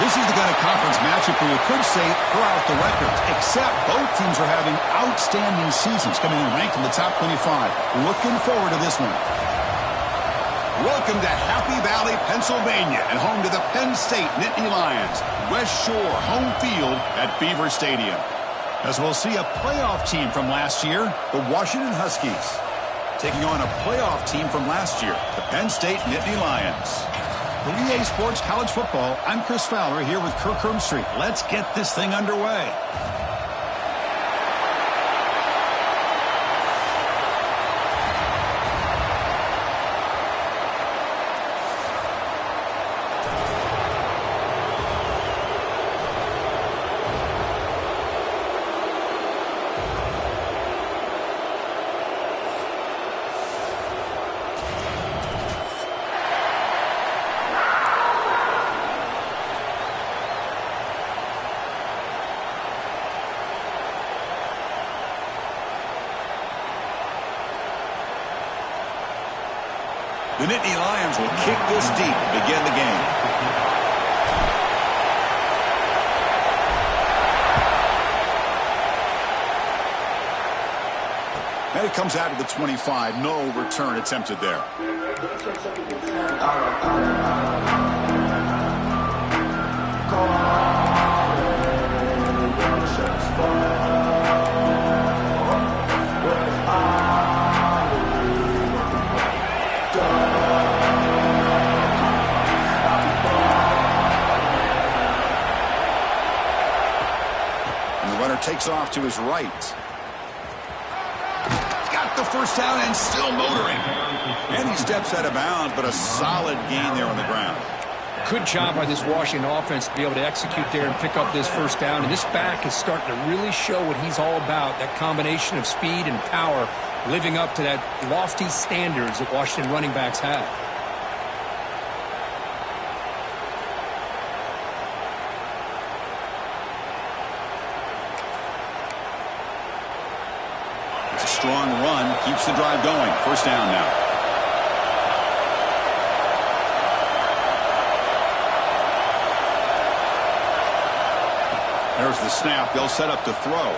This is the kind of conference matchup where you could say throw out the records, except both teams are having outstanding seasons, coming in ranked in the top 25. Looking forward to this one. Welcome to Happy Valley, Pennsylvania, and home to the Penn State Nittany Lions. West Shore home field at Beaver Stadium. As we'll see a playoff team from last year, the Washington Huskies, taking on a playoff team from last year, the Penn State Nittany Lions. For EA Sports College Football, I'm Chris Fowler here with Kirk Hermstreet. Let's get this thing underway. The Nittany Lions will kick this deep to begin the game. And it comes out to the 25. No return attempted there. Takes off to his right. Got the first down and still motoring. And he steps out of bounds, but a solid gain there on the ground. Good job by this Washington offense to be able to execute there and pick up this first down. And this back is starting to really show what he's all about, that combination of speed and power, living up to that lofty standards that Washington running backs have. Strong run keeps the drive going. First down now. There's the snap. They'll set up to throw.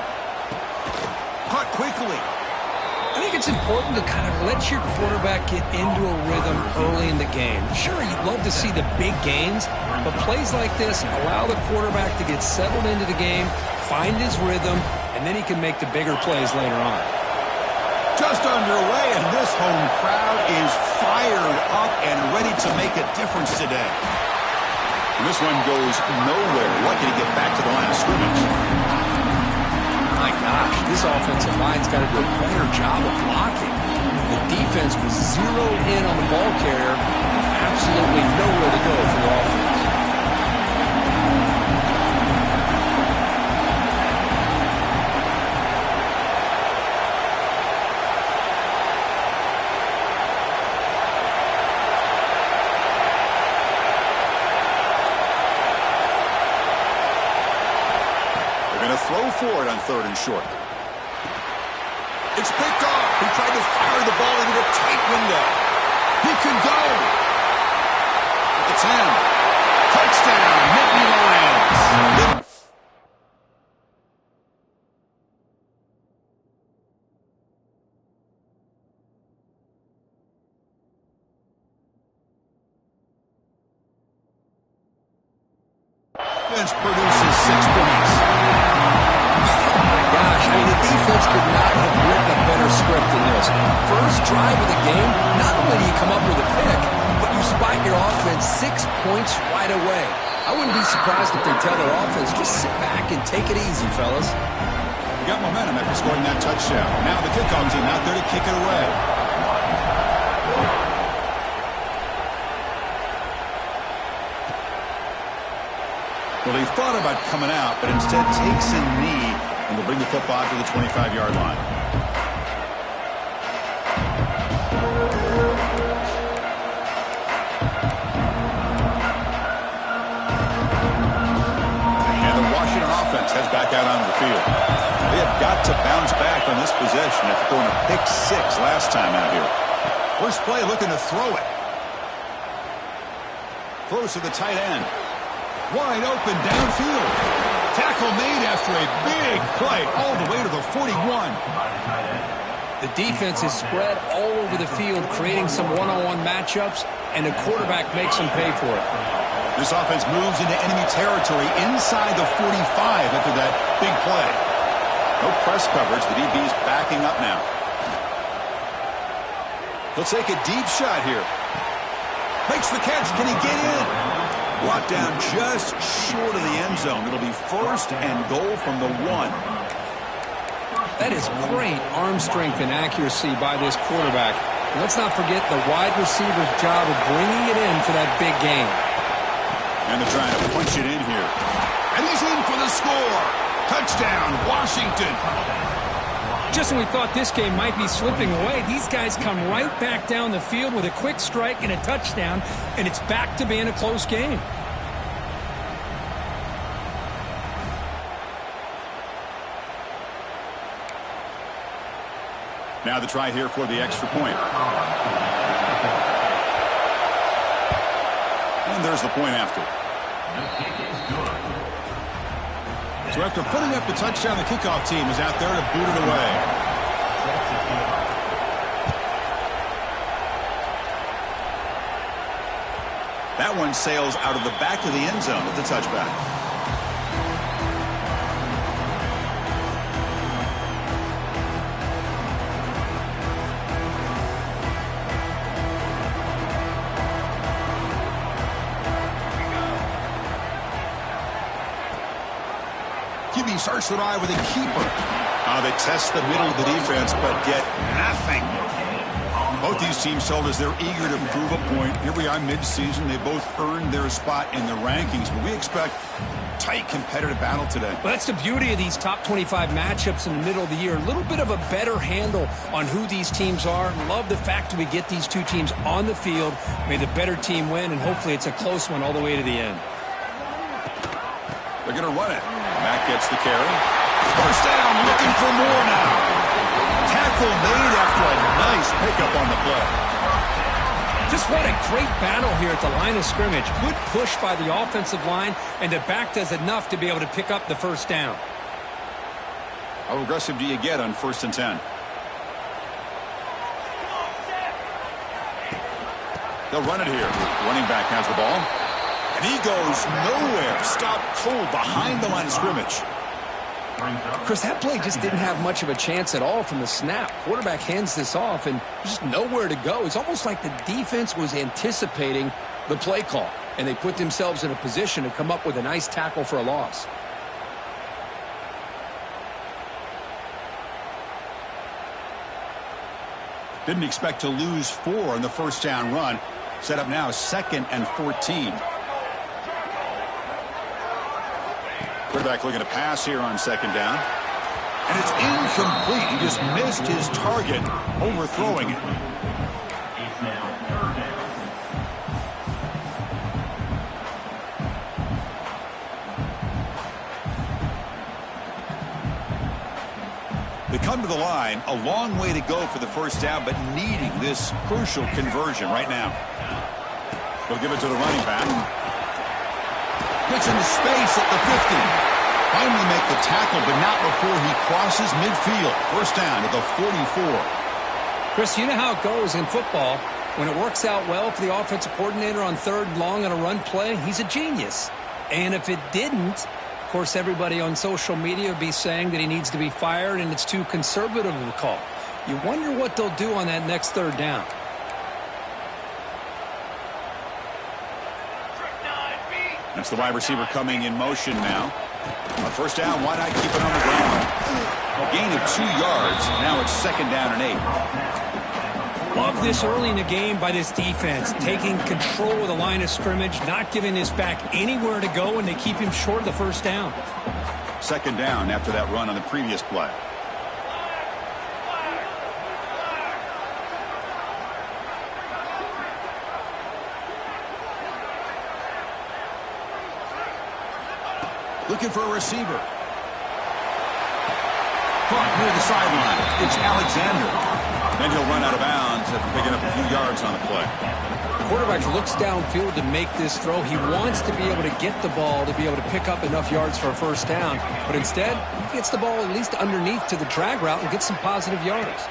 Caught quickly. I think it's important to kind of let your quarterback get into a rhythm early in the game. Sure, you'd love to see the big gains, but plays like this allow the quarterback to get settled into the game, find his rhythm, and then he can make the bigger plays later on. Just underway, and this home crowd is fired up and ready to make a difference today. And this one goes nowhere. Lucky to get back to the line of scrimmage. My gosh, this offensive line's got to do a better job of blocking. The defense was zeroed in on the ball carrier and absolutely nowhere to go for the offense. Throw forward on 3rd and short. It's picked off. He tried to fire the ball into a tight window. He can go. At the 10. Touchdown, Nittany Lions. Defense produces 6 points. The defense could not have written a better script than this. First drive of the game, not only do you come up with a pick, but you spot your offense 6 points right away. I wouldn't be surprised if they tell their offense, just sit back and take it easy, fellas. You got momentum after scoring that touchdown. Now the kickoff team out there to kick it away. Well, he thought about coming out, but instead takes a knee and will bring the football to the 25-yard line. And the Washington offense heads back out onto the field. They have got to bounce back on this possession after throwing a pick 6 last time out here. First play looking to throw it. Throws to the tight end. Wide open downfield. Tackle made after a big play all the way to the 41. The defense is spread all over the field, creating some one-on-one matchups, and the quarterback makes them pay for it. This offense moves into enemy territory inside the 45 after that big play. No press coverage. The DB's backing up now. He'll take a deep shot here. Makes the catch. Can he get in? Brought down just short of the end zone. It'll be 1st and goal from the 1. That is great arm strength and accuracy by this quarterback. And let's not forget the wide receiver's job of bringing it in for that big game. And they're trying to punch it in here. And he's in for the score. Touchdown, Washington. Just when we thought this game might be slipping away, these guys come right back down the field with a quick strike and a touchdown, and it's back to being a close game. Now the try here for the extra point. And there's the point after. So after putting up the touchdown, the kickoff team is out there to boot it away. That one sails out of the back of the end zone with the touchback. QB starts the drive with a keeper. They test the middle of the defense, but get nothing. Both these teams told us they're eager to prove a point. Here we are mid-season. They both earned their spot in the rankings, but we expect tight competitive battle today. Well, that's the beauty of these top 25 matchups in the middle of the year. A little bit of a better handle on who these teams are. Love the fact that we get these two teams on the field. May the better team win, and hopefully it's a close one all the way to the end. They're going to run it. Matt gets the carry. First down, looking for more now. Tackle made after a nice pickup on the play. Just what a great battle here at the line of scrimmage. Good push by the offensive line, and the back does enough to be able to pick up the first down. How aggressive do you get on 1st and 10? They'll run it here. Running back has the ball. And he goes nowhere. Stop cold behind the line of scrimmage. Chris, that play just didn't have much of a chance at all from the snap. Quarterback hands this off, and just nowhere to go. It's almost like the defense was anticipating the play call, and they put themselves in a position to come up with a nice tackle for a loss. Didn't expect to lose 4 on the first down run. Set up now 2nd and 14. Quarterback looking to pass here on 2nd down. And it's incomplete. He just missed his target, overthrowing it. They come to the line, a long way to go for the first down, but needing this crucial conversion right now. They'll give it to the running back. Gets into space at the 50. Finally make the tackle, but not before he crosses midfield. First down at the 44. Chris, you know how it goes in football. When it works out well for the offensive coordinator on 3rd and long on a run play, he's a genius. And if it didn't, of course, everybody on social media would be saying that he needs to be fired and it's too conservative of a call. You wonder what they'll do on that next 3rd down. That's the wide receiver coming in motion now. On 1st down, why not keep it on the ground? A gain of 2 yards. Now it's 2nd down and 8. Love this early in the game by this defense, taking control of the line of scrimmage, not giving this back anywhere to go, and they keep him short of the first down. 2nd down after that run on the previous play. Looking for a receiver. Caught near the sideline. It's Alexander. Then he'll run out of bounds after picking up a few yards on the play. Quarterback looks downfield to make this throw. He wants to be able to get the ball to be able to pick up enough yards for a first down. But instead, he gets the ball at least underneath to the drag route and gets some positive yards.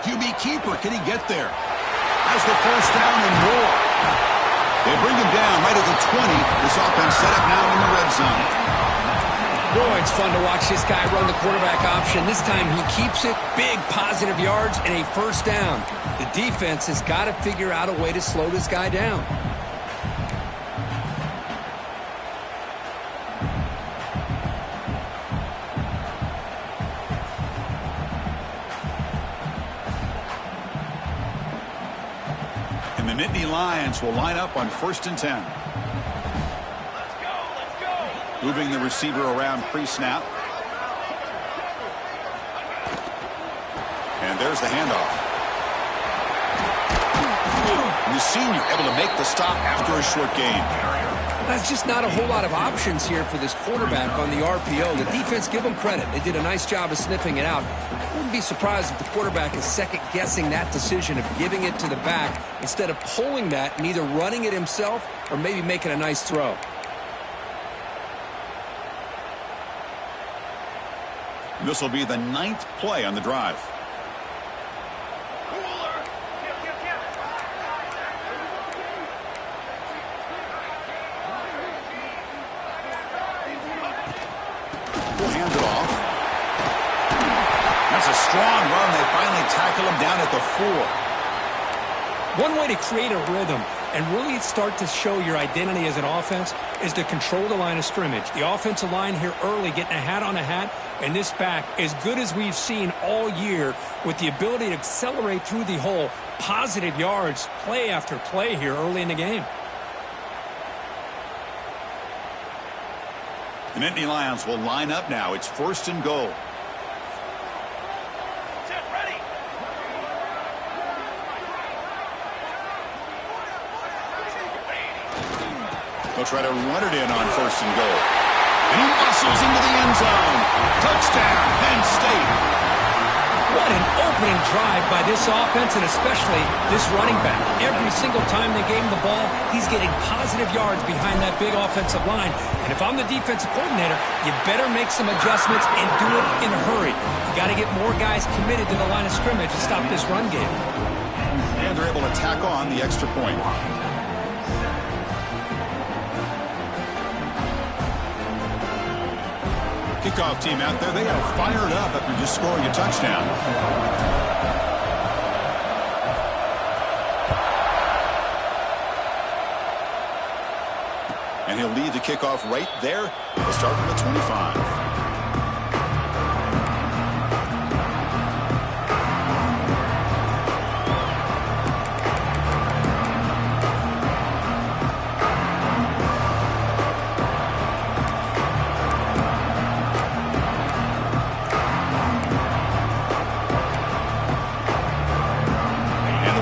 QB keeper, can he get there? Has the first down and more. They bring him down right at the 20. This offense set up now in the red zone. Boy, it's fun to watch this guy run the quarterback option. This time he keeps it, big positive yards, and a first down. The defense has got to figure out a way to slow this guy down. And the Nittany Lions will line up on 1st and 10. Moving the receiver around pre-snap. And there's the handoff. And the senior able to make the stop after a short gain. That's just not a whole lot of options here for this quarterback on the RPO. The defense, give them credit. They did a nice job of sniffing it out. I wouldn't be surprised if the quarterback is second-guessing that decision of giving it to the back instead of pulling that and either running it himself or maybe making a nice throw. This will be the 9th play on the drive. We'll hand it off. That's a strong run. They finally tackle him down at the 4. One way to create a rhythm and really start to show your identity as an offense is to control the line of scrimmage. The offensive line here early getting a hat on a hat, and this back as good as we've seen all year with the ability to accelerate through the hole. Positive yards, play after play here early in the game. The Nittany Lions will line up now. It's 1st and goal. They'll try to run it in on 1st and goal. And he muscles into the end zone. Touchdown, Penn State. What an opening drive by this offense, and especially this running back. Every single time they gave him the ball, he's getting positive yards behind that big offensive line. And if I'm the defensive coordinator, you better make some adjustments and do it in a hurry. You got to get more guys committed to the line of scrimmage to stop this run game. And they're able to tack on the extra point. Kickoff team out there, they are fired up after just scoring a touchdown. And he'll lead the kickoff right there. He'll start from the 25.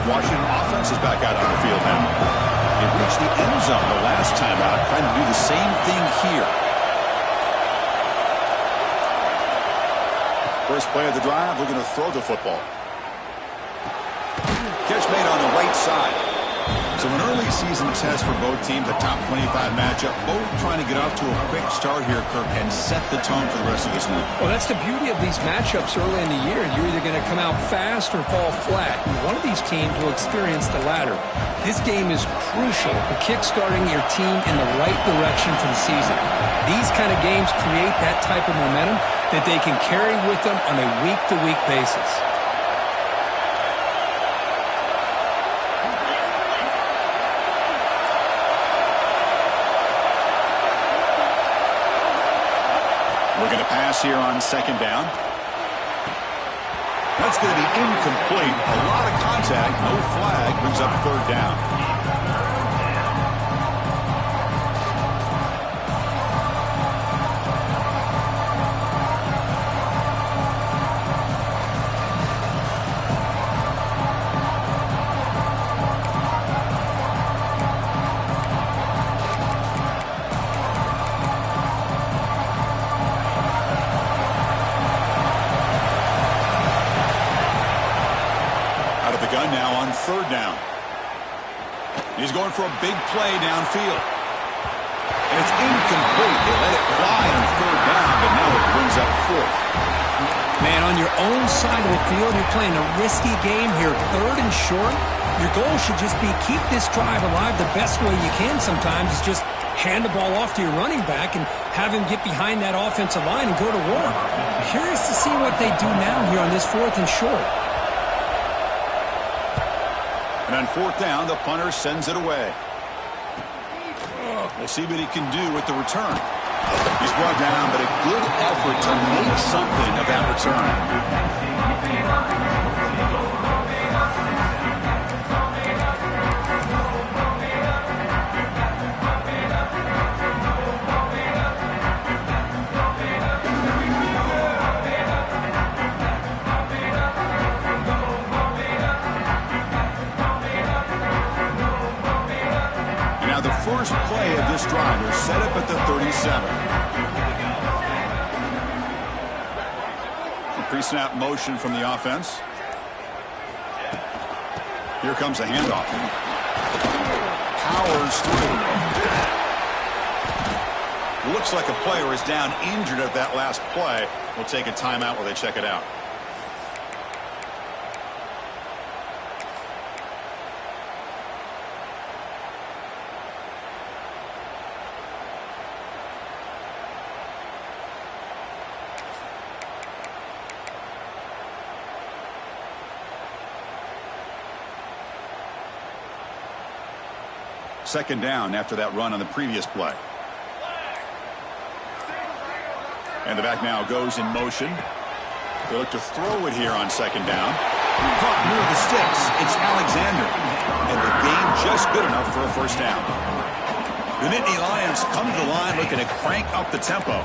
Washington offense is back out on the field now. They reached the end zone the last time out, trying to do the same thing here. First play of the drive, we're going to throw the football. Catch made on the right side. So an early season test for both teams, a top 25 matchup. Both trying to get off to a quick start here, Kirk, and set the tone for the rest of this week. Well, that's the beauty of these matchups early in the year. You're either going to come out fast or fall flat. And one of these teams will experience the latter. This game is crucial for kick-starting your team in the right direction for the season. These kind of games create that type of momentum that they can carry with them on a week-to-week basis. We're going to pass here on 2nd down. That's going to be incomplete. A lot of contact, no flag, brings up 3rd down. Now on 3rd down. He's going for a big play downfield. And it's incomplete. They let it fly on third down, but now it brings up fourth. Man, on your own side of the field, you're playing a risky game here. Third and short. Your goal should just be keep this drive alive the best way you can sometimes is just hand the ball off to your running back and have him get behind that offensive line and go to work. Curious to see what they do now here on this fourth and short. And on fourth down, the punter sends it away. We'll see what he can do with the return. He's brought down, but a good effort to make something of that return. First play of this drive is set up at the 37. Pre-snap motion from the offense. Here comes a handoff. Powers through. Looks like a player is down injured at that last play. We'll take a timeout while they check it out. Second down after that run on the previous play. And the back now goes in motion. They look to throw it here on second down. Caught near the sticks. It's Alexander. And the game just good enough for a first down. The Nittany Lions come to the line looking to crank up the tempo.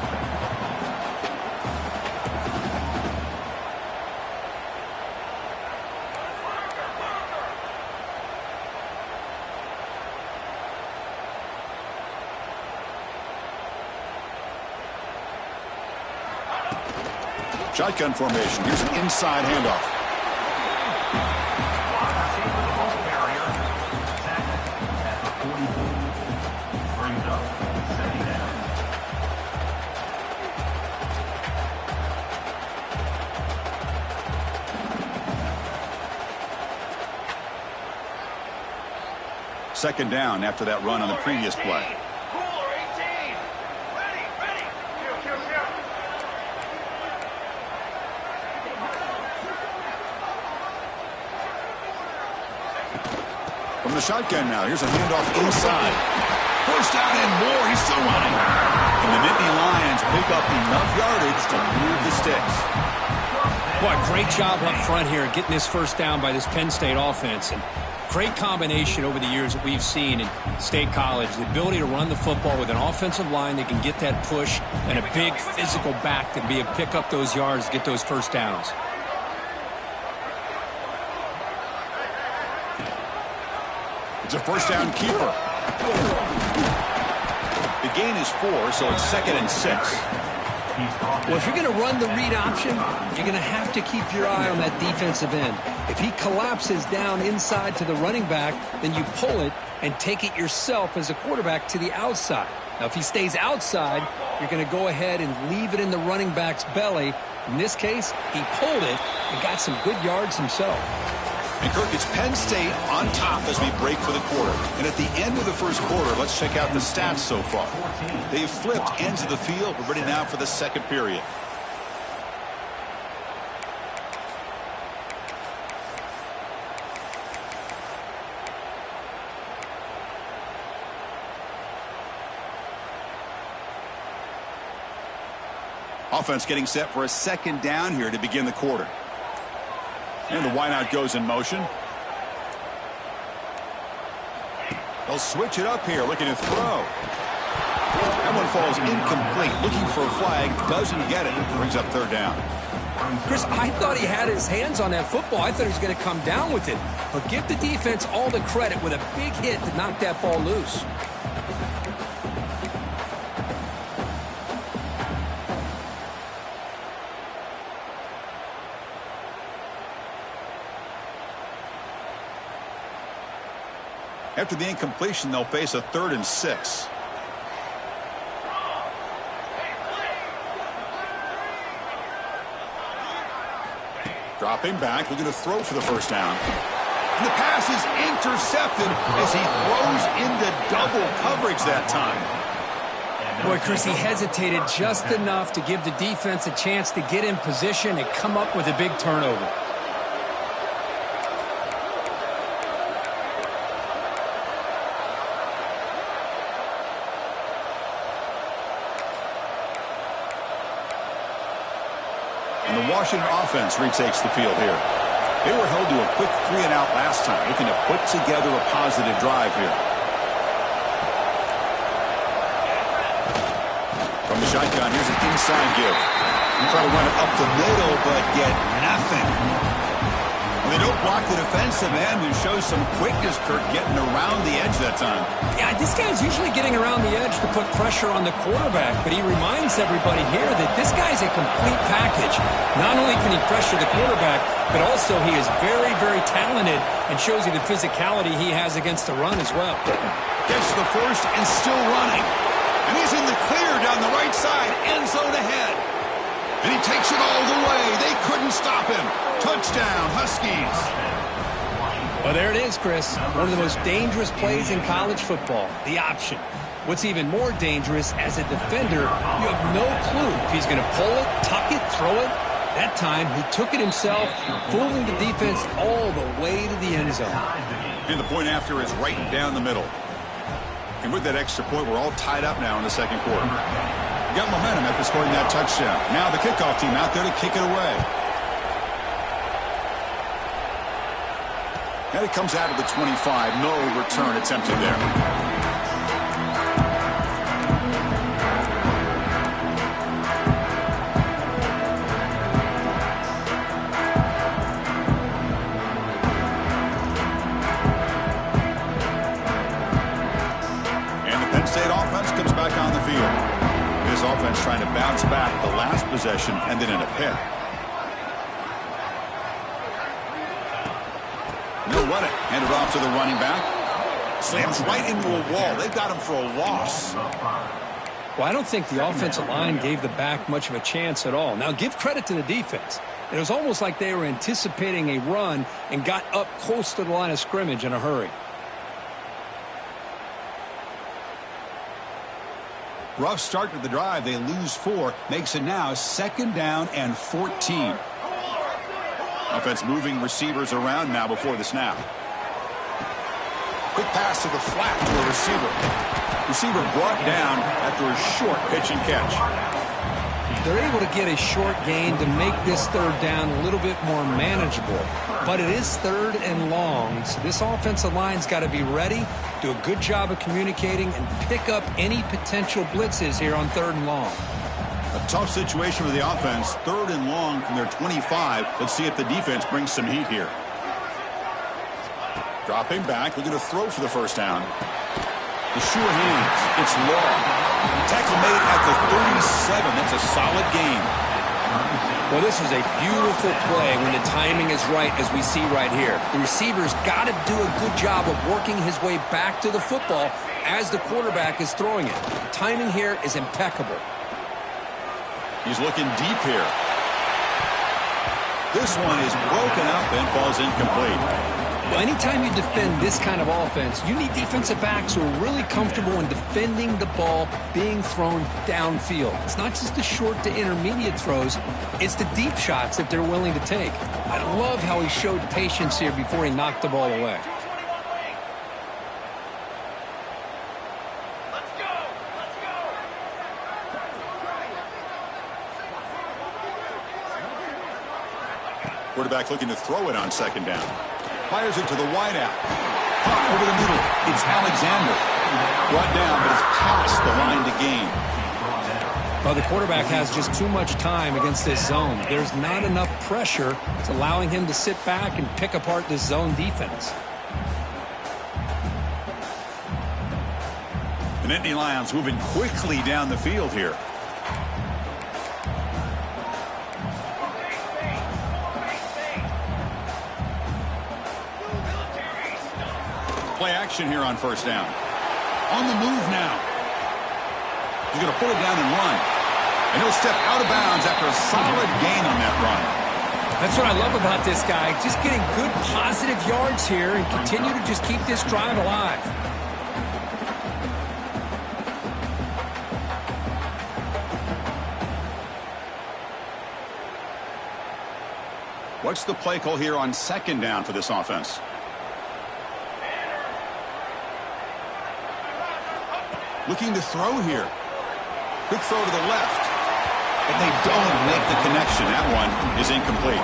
Shotgun formation. Here's an inside handoff. Second down after that run on the previous play. From the shotgun now. Here's a handoff inside. First down and more. He's still running. And the Nittany Lions pick up enough yardage to move the sticks. Boy, great job up front here getting this first down by this Penn State offense. And great combination over the years that we've seen in State College. The ability to run the football with an offensive line that can get that push and a big physical back to be able to pick up those yards, get those first downs. It's a first down keeper. The gain is 4, so it's 2nd and 6. Well, if you're going to run the read option, you're going to have to keep your eye on that defensive end. If he collapses down inside to the running back, then you pull it and take it yourself as a quarterback to the outside. Now, if he stays outside, you're going to go ahead and leave it in the running back's belly. In this case, he pulled it and got some good yards himself. And, Kirk, it's Penn State on top as we break for the quarter. And at the end of the first quarter, let's check out the stats so far. They've flipped ends of the field. We're ready now for the second period. Offense getting set for a second down here to begin the quarter. And the wideout goes in motion. They'll switch it up here, looking to throw. That one falls incomplete. Looking for a flag, doesn't get it. Brings up third down. Chris, I thought he had his hands on that football. I thought he was going to come down with it. But give the defense all the credit with a big hit to knock that ball loose. After the incompletion, they'll face a 3rd and 6. Dropping back, looking to throw for the first down. And the pass is intercepted as he throws into double coverage that time. Boy, Chris, he hesitated just enough to give the defense a chance to get in position and come up with a big turnover. And the Washington offense retakes the field here. They were held to a quick 3-and-out last time, looking to put together a positive drive here. From the shotgun, here's an inside give. Try to run it up the middle, but get nothing. They don't block the defensive end, who shows some quickness, Kirk, getting around the edge that time. Yeah, this guy's usually getting around the edge to put pressure on the quarterback, but he reminds everybody here that this guy's a complete package. Not only can he pressure the quarterback, but also he is very, very talented and shows you the physicality he has against the run as well. Gets the first and still running. And he's in the clear down the right side, end zone ahead. And he takes it all the way. They couldn't stop him. Touchdown, Huskies. Well, there it is, Chris. One of the most dangerous plays in college football, the option. What's even more dangerous, as a defender, you have no clue if he's going to pull it, tuck it, throw it. That time, he took it himself, fooling the defense all the way to the end zone. And the point after is right down the middle. And with that extra point, we're all tied up now in the second quarter. We got momentum after scoring that touchdown. Now the kickoff team out there to kick it away. And it comes out of the 25. No return attempted there. On the field. This offense trying to bounce back the last possession and then in a pick. They'll run it. Hand it off to the running back. Slams right into a wall. They've got him for a loss. Well, I don't think the offensive line gave the back much of a chance at all. Now, give credit to the defense. It was almost like they were anticipating a run and got up close to the line of scrimmage in a hurry. Rough start to the drive. They lose 4. Makes it now 2nd down and 14. Offense moving receivers around now before the snap. Quick pass to the flat to a receiver. Receiver brought down after a short pitch and catch. They're able to get a short gain to make this 3rd down a little bit more manageable. But it is 3rd and long, so this offensive line's got to be ready, do a good job of communicating, and pick up any potential blitzes here on 3rd and long. A tough situation for the offense. 3rd and long from their 25. Let's see if the defense brings some heat here. Dropping back, looking to throw for the first down. The sure hands. It's long. Tackle made at the 37. That's a solid gain. Well, this is a beautiful play when the timing is right, as we see right here. The receiver's got to do a good job of working his way back to the football as the quarterback is throwing it. The timing here is impeccable. He's looking deep here. This one is broken up and falls incomplete. Well, anytime you defend this kind of offense, you need defensive backs who are really comfortable in defending the ball being thrown downfield. It's not just the short to intermediate throws, it's the deep shots that they're willing to take. I love how he showed patience here before he knocked the ball away. Quarterback looking to throw it on 2nd down. Fires it to the wideout. Caught over the middle. It's Alexander. Brought down, but it's past the line to gain. Well, the quarterback has just too much time against this zone. There's not enough pressure. It's allowing him to sit back and pick apart this zone defense. The Nittany Lions moving quickly down the field here. Play action here on first down. On the move now. He's going to pull it down and run. And he'll step out of bounds after a solid gain on that run. That's what I love about this guy. Just getting good positive yards here and continue to just keep this drive alive. What's the play call here on second down for this offense? Looking to throw here. Quick throw to the left. But they don't make the connection. That one is incomplete.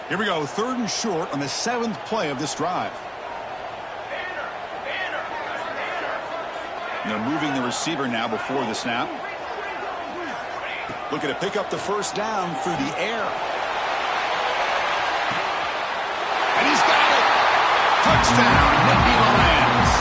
Here we go, 3rd and short on the 7th play of this drive. And they're moving the receiver now before the snap. Looking to pick up the first down through the air. And he's got it! Touchdown, Nittany Lions!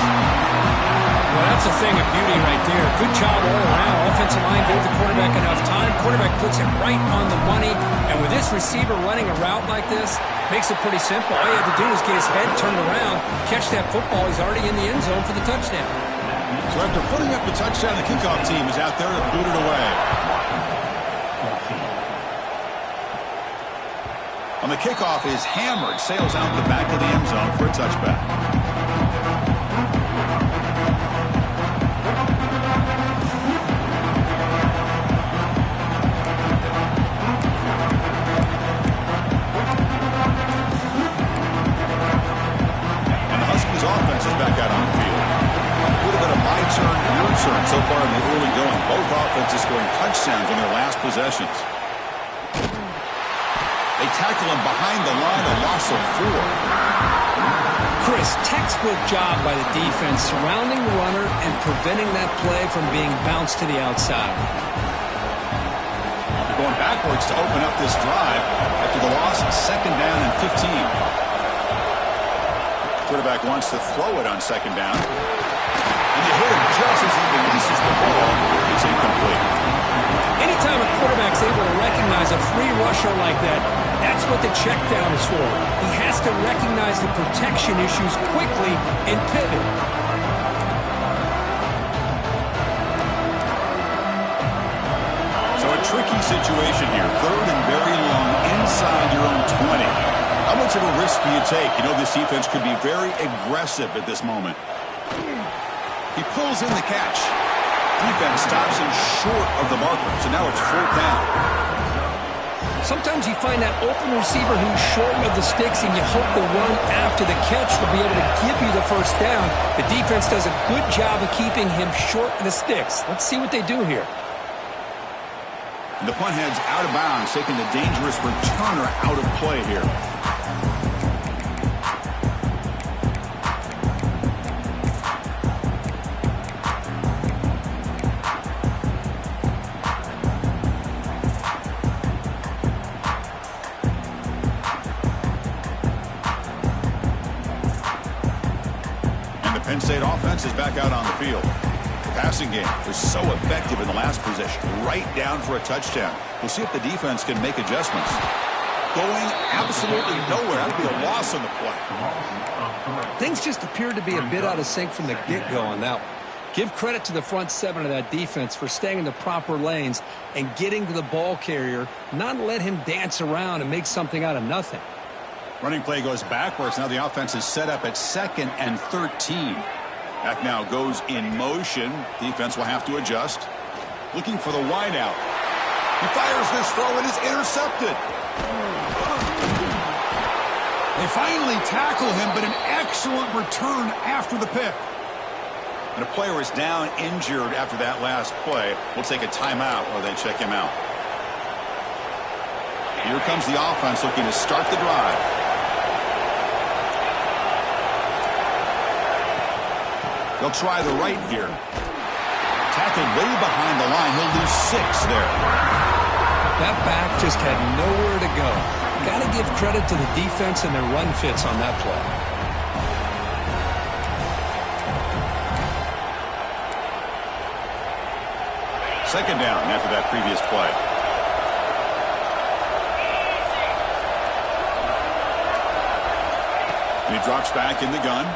Well, that's a thing of beauty right there. Good job all around. Offensive line gave the quarterback enough time. Quarterback puts it right on the money. And with this receiver running a route like this, makes it pretty simple. All you have to do is get his head turned around, catch that football. He's already in the end zone for the touchdown. So after putting up the touchdown, the kickoff team is out there to boot it away. On the kickoff is hammered, sails out the back of the end zone for a touchback. So far in the early going, both offenses scoring touchdowns on their last possessions. They tackle him behind the line, a loss of 4. Chris, textbook job by the defense surrounding the runner and preventing that play from being bounced to the outside. Going backwards to open up this drive after the loss, 2nd down and 15. Quarterback wants to throw it on 2nd down. And you hit him just as he releases the ball. It's incomplete. Anytime a quarterback's able to recognize a free rusher like that, that's what the check down is for. He has to recognize the protection issues quickly and pivot. So a tricky situation here. 3rd and very long inside your own 20. How much of a risk do you take? You know this defense could be very aggressive at this moment. He pulls in the catch. Defense stops him short of the marker, so now it's 4th down. Sometimes you find that open receiver who's short of the sticks, and you hope the run after the catch will be able to give you the first down. The defense does a good job of keeping him short of the sticks. Let's see what they do here. And the punt heads out of bounds, taking the dangerous returner out of play here. Penn State offense is back out on the field. The passing game was so effective in the last possession, right down for a touchdown. We'll see if the defense can make adjustments. Going absolutely nowhere. That would be a loss on the play. Things just appeared to be a bit out of sync from the get-go on that one. Give credit to the front 7 of that defense for staying in the proper lanes and getting to the ball carrier, not let him dance around and make something out of nothing. Running play goes backwards. Now the offense is set up at 2nd and 13. Back now goes in motion. Defense will have to adjust. Looking for the wideout. He fires this throw and is intercepted. They finally tackle him, but an excellent return after the pick. And a player is down injured after that last play. We'll take a timeout while they check him out. Here comes the offense looking to start the drive. They'll try the right here. Tackled way behind the line. He'll lose 6 there. That back just had nowhere to go. got to give credit to the defense and their run fits on that play. Second down after that previous play. And he drops back in the gun.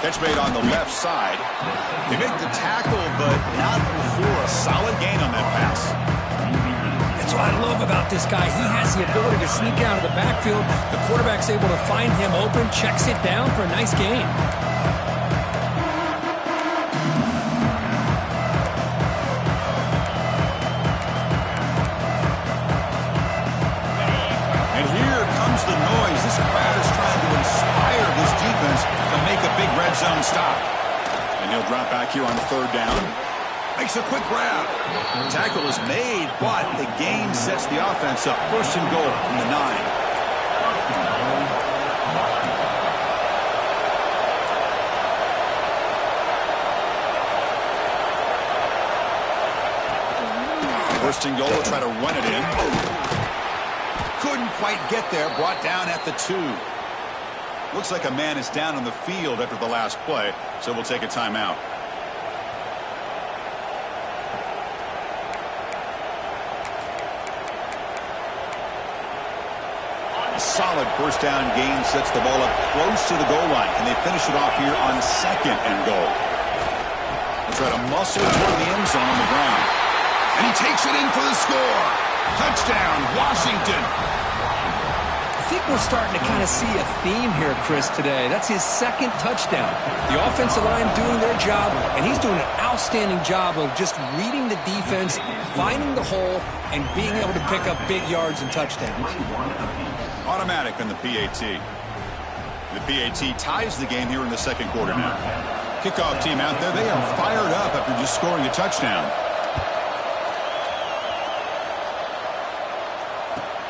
Catch made on the left side. They make the tackle, but not before a solid gain on that pass. That's what I love about this guy. He has the ability to sneak out of the backfield. The quarterback's able to find him open, checks it down for a nice gain. And here comes the noise. This crowd is trying to inspire this defense to make a big red zone stop. And he'll drop back here on third down. Makes a quick grab. Tackle is made, but the gain sets the offense up. First and goal from the 9. First and goal, try to run it in. Couldn't quite get there, brought down at the 2. Looks like a man is down on the field after the last play, so we'll take a timeout. Solid first down gain sets the ball up close to the goal line. Can they finish it off here on second and goal? They'll try to muscle toward the end zone on the ground. And he takes it in for the score. Touchdown, Washington. I think we're starting to kind of see a theme here, Chris, today. That's his second touchdown. The offensive line doing their job, and he's doing an outstanding job of just reading the defense, finding the hole, and being able to pick up big yards and touchdowns. Automatic on the PAT. The PAT ties the game here in the second quarter now. Kickoff team out there, they are fired up after just scoring a touchdown.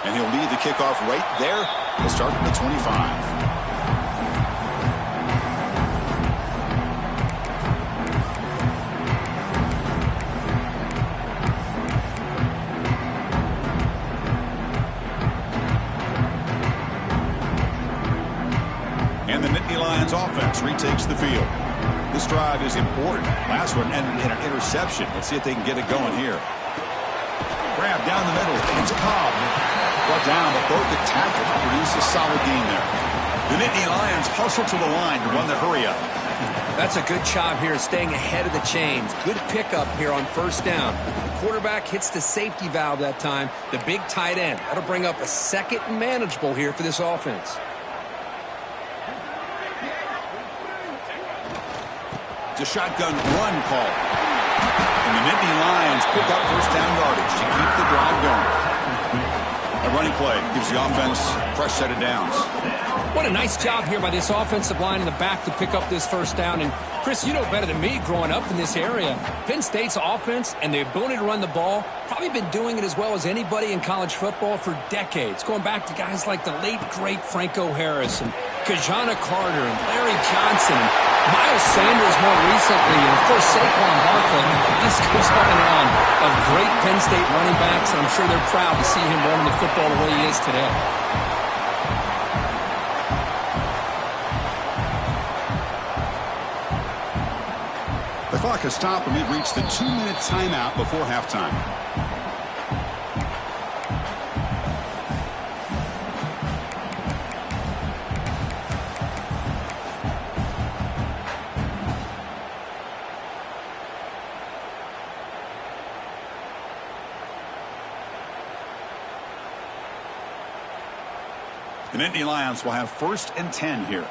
And he'll lead the kickoff right there. He'll start from the 25. And the Nittany Lions offense retakes the field. This drive is important. Last one ended in an interception. Let's see if they can get it going here. Grab down the middle. It's Cobb. Brought down, but broke the tackle to produce a solid gain there. The Nittany Lions hustle to the line to run the hurry up. That's a good job here, staying ahead of the chains. Good pickup here on first down. The quarterback hits the safety valve that time. The big tight end. That'll bring up a second and manageable here for this offense. It's a shotgun run call. And the Nittany Lions pick up first down yardage to keep the drive going. A running play gives the offense a fresh set of downs. What a nice job here by this offensive line in the back to pick up this first down. And, Chris, you know better than me growing up in this area. Penn State's offense and the ability to run the ball, probably been doing it as well as anybody in college football for decades, going back to guys like the late, great Franco Harris and Kajana Carter and Larry Johnson and Miles Sanders more recently, and, of course, Saquon Barkley. This goes on and on of great Penn State running backs, and I'm sure they're proud to see him running the football the way he is today. The clock has stopped, and we've reached the 2-minute timeout before halftime. The Nittany Lions will have first and 10 here.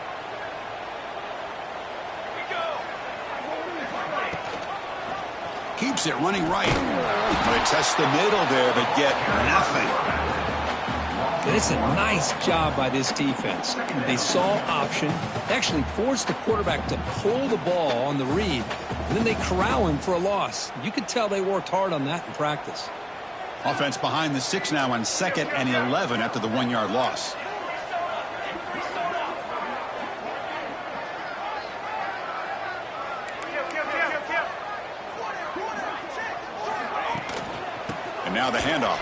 Keeps it running right. They test the middle there, but get nothing. It's a nice job by this defense. They saw option, actually forced the quarterback to pull the ball on the read, and then they corral him for a loss. You could tell they worked hard on that in practice. Offense behind the 6 now on 2nd and 11 after the 1-yard loss. And now the handoff.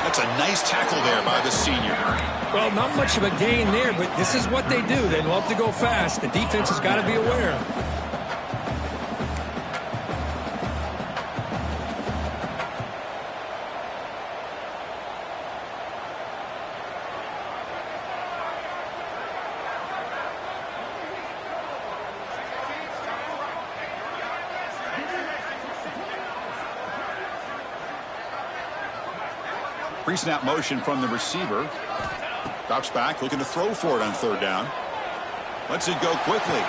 That's a nice tackle there by the senior. Well, not much of a gain there, but this is what they do. They love to go fast. The defense has got to be aware. Pre-snap motion from the receiver. Drops back, looking to throw for it on third down. Lets it go quickly.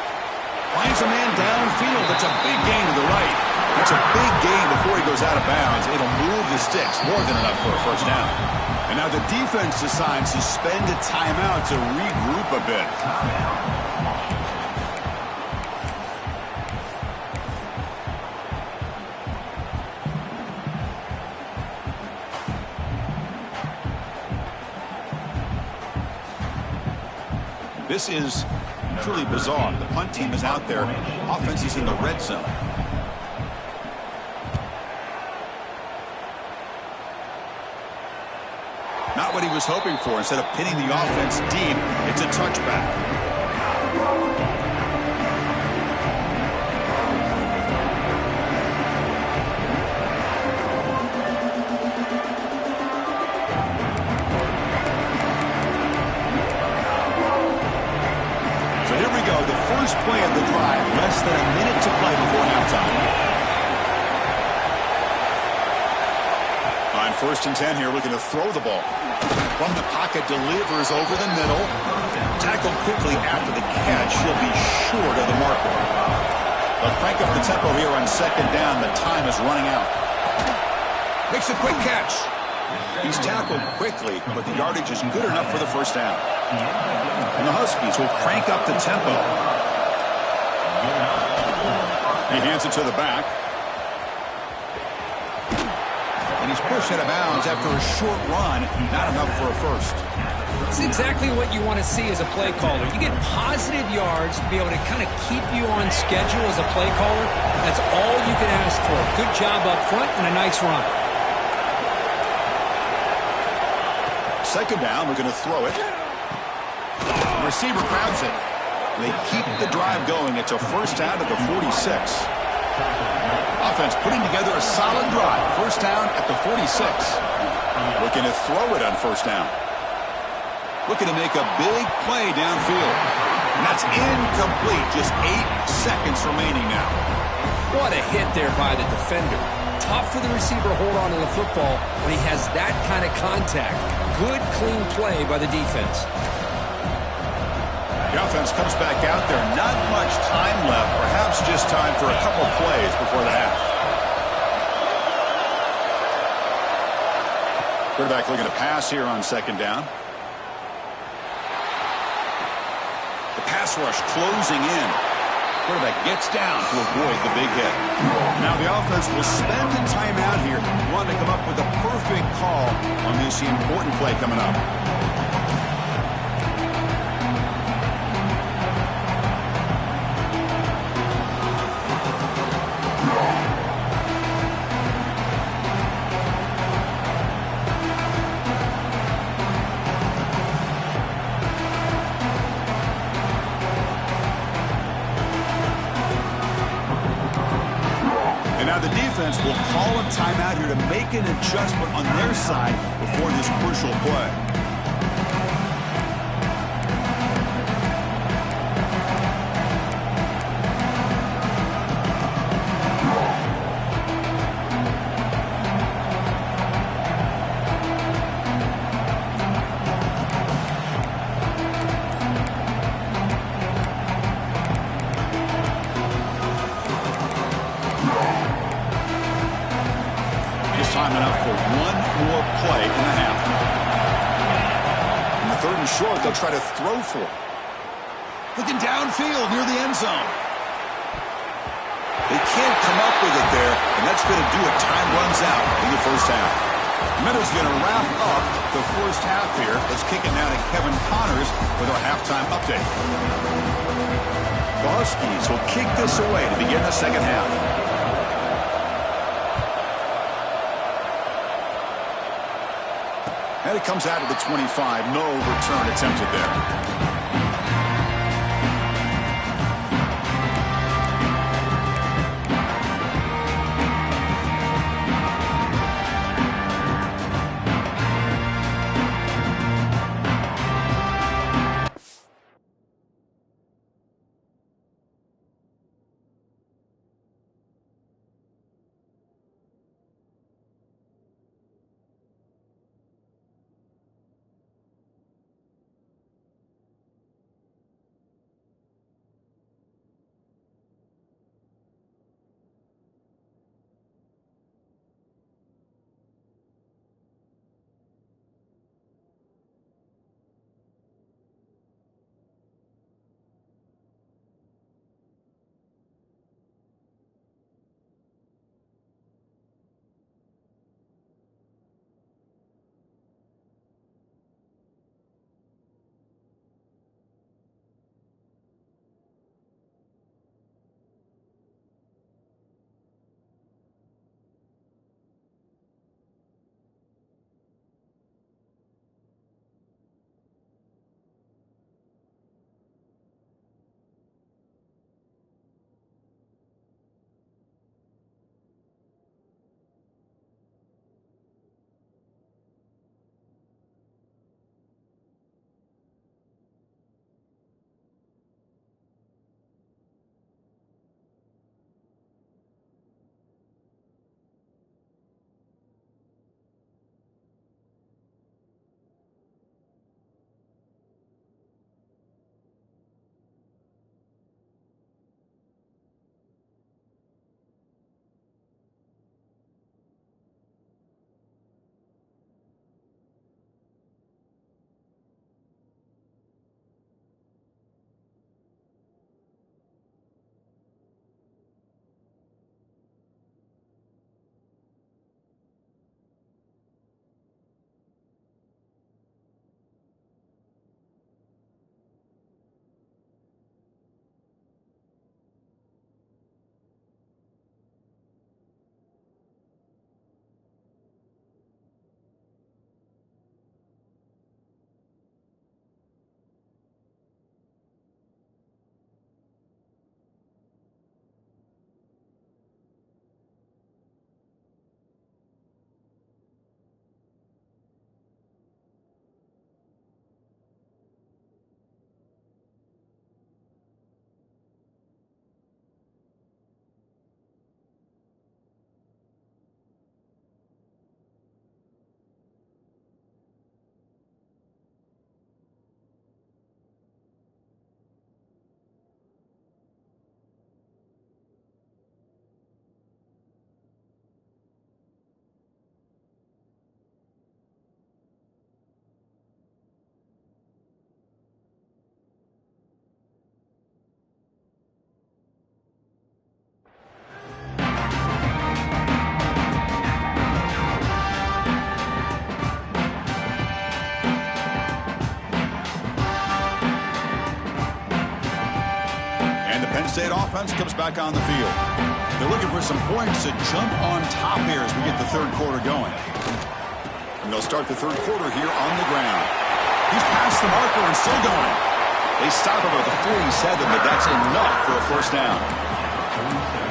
Finds a man downfield. That's a big gain to the right. That's a big gain before he goes out of bounds. It'll move the sticks more than enough for a first down. And now the defense decides to spend a timeout to regroup a bit. This is truly bizarre. The punt team is out there. Offense is in the red zone. Not what he was hoping for. Instead of pinning the offense deep, it's a touchback. First play of the drive, less than a minute to play before halftime. On 1st and 10 here, looking to throw the ball. From the pocket, delivers over the middle. Tackled quickly after the catch. He'll be short of the marker. They'll crank up the tempo here on 2nd down. The time is running out. Makes a quick catch. He's tackled quickly, but the yardage is good enough for the first down. And the Huskies will crank up the tempo. He hands it to the back. And he's pushed out of bounds after a short run. Not enough for a first. It's exactly what you want to see as a play caller. You get positive yards to be able to kind of keep you on schedule as a play caller. That's all you can ask for. Good job up front and a nice run. 2nd down, we're going to throw it. The receiver grabs it. They keep the drive going. It's a first down at the 46. Offense putting together a solid drive. First down at the 46. Looking to throw it on 1st down. Looking to make a big play downfield. And that's incomplete. Just 8 seconds remaining now. What a hit there by the defender. Tough for the receiver to hold on to the football when he has that kind of contact. Good, clean play by the defense. The offense comes back out there. Not much time left. Perhaps just time for a couple plays before the half. Quarterback looking to pass here on 2nd down. The pass rush closing in. Quarterback gets down to avoid the big hit. Now the offense will spend a timeout here. Want to come up with a perfect call on this important play coming up. The defense will call a timeout here to make an adjustment on their side before this crucial play. Time enough for one more play in the half. In the 3rd and short, they'll try to throw for it. Looking downfield near the end zone. They can't come up with it there, and that's going to do it. Time runs out in the first half. Meadows going to wrap up the first half here. Let's kick it now to Kevin Connors with our halftime update. The Huskies will kick this away to begin the second half. And it comes out of the 25. No return attempted there. State offense comes back on the field. They're looking for some points to jump on top here as we get the third quarter going. And they'll start the third quarter here on the ground. He's past the marker and still going. They stop him at the 47, but that's enough for a first down.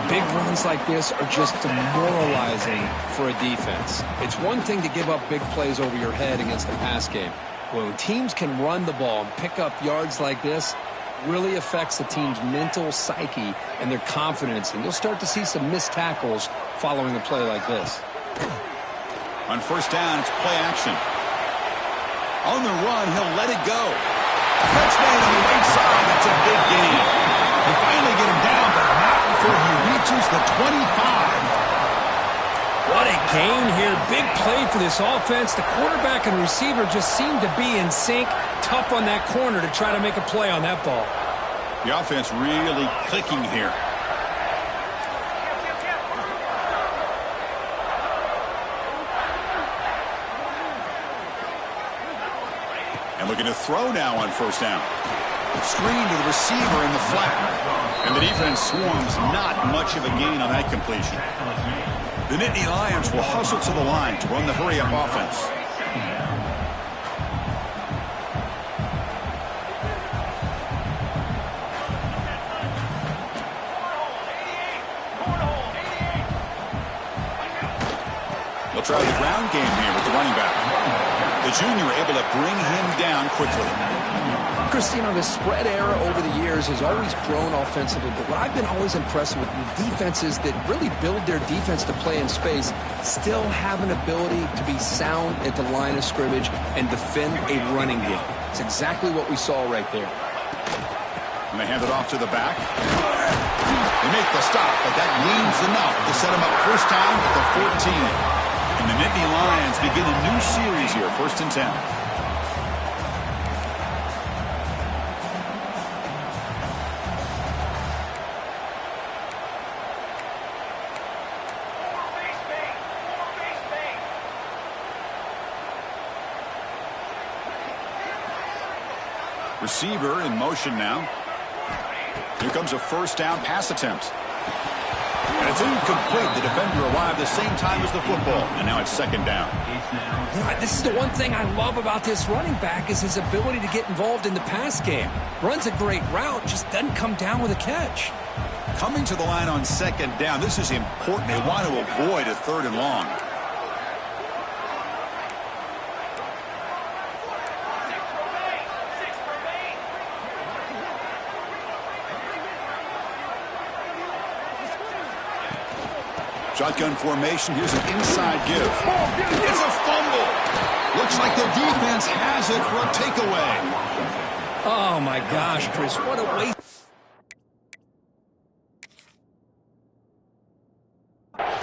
Big runs like this are just demoralizing for a defense. It's one thing to give up big plays over your head against the pass game. When teams can run the ball and pick up yards like this, really affects the team's mental psyche and their confidence, and you'll start to see some missed tackles following a play like this. On first down, it's play action. On the run, he'll let it go. Catch made on the right side. That's a big gain. They finally get him down, but not before he reaches the 25. What a gain here. Big play for this offense. The quarterback and receiver just seem to be in sync. Tough on that corner to try to make a play on that ball. The offense really clicking here. And looking to throw now on first down. Screen to the receiver in the flat. And the defense swarms, not much of a gain on that completion. The Nittany Lions will hustle to the line to run the hurry-up offense. try the ground game here with the running back. The junior able to bring him down quickly. Chris, the spread era over the years has always grown offensively, but what I've been always impressed with defenses that really build their defense to play in space still have an ability to be sound at the line of scrimmage and defend a running game. It's exactly what we saw right there. And they hand it off to the back. They make the stop, but that means enough to set them up first down at the 14. And the Nittany Lions begin a new series here, 1st and 10. Receiver in motion now. Here comes a first down pass attempt. And it's incomplete. The defender arrived the same time as the football. And now it's 2nd down. This is the one thing I love about this running back is his ability to get involved in the pass game. Runs a great route, just doesn't come down with a catch. Coming to the line on 2nd down. This is important. They want to avoid a 3rd and long. Shotgun formation. Here's an inside give. It's a fumble. Looks like the defense has it for a takeaway. Oh, my gosh, Chris. What a waste.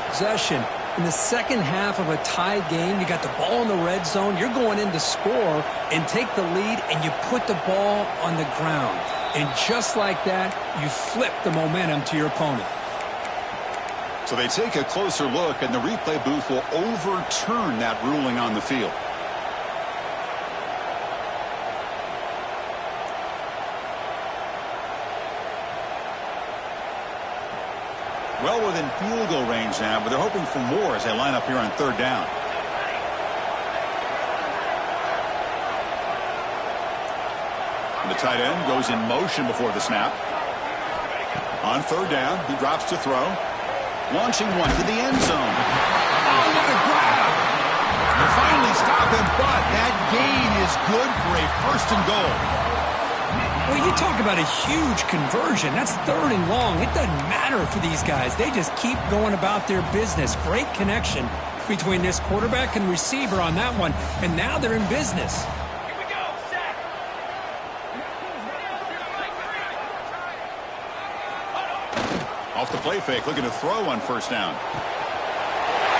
Possession. In the second half of a tied game, you got the ball in the red zone. You're going in to score and take the lead, and you put the ball on the ground. And just like that, you flip the momentum to your opponent. So they take a closer look, and the replay booth will overturn that ruling on the field. Well within field goal range now, but they're hoping for more as they line up here on 3rd down. And the tight end goes in motion before the snap. On 3rd down, he drops to throw. Launching one to the end zone. Oh, what a grab! They finally stop him, but that gain is good for a 1st and goal. Well, you talk about a huge conversion. That's 3rd and long. It doesn't matter for these guys. They just keep going about their business. Great connection between this quarterback and receiver on that one, and now they're in business. Off the play fake, looking to throw on 1st down.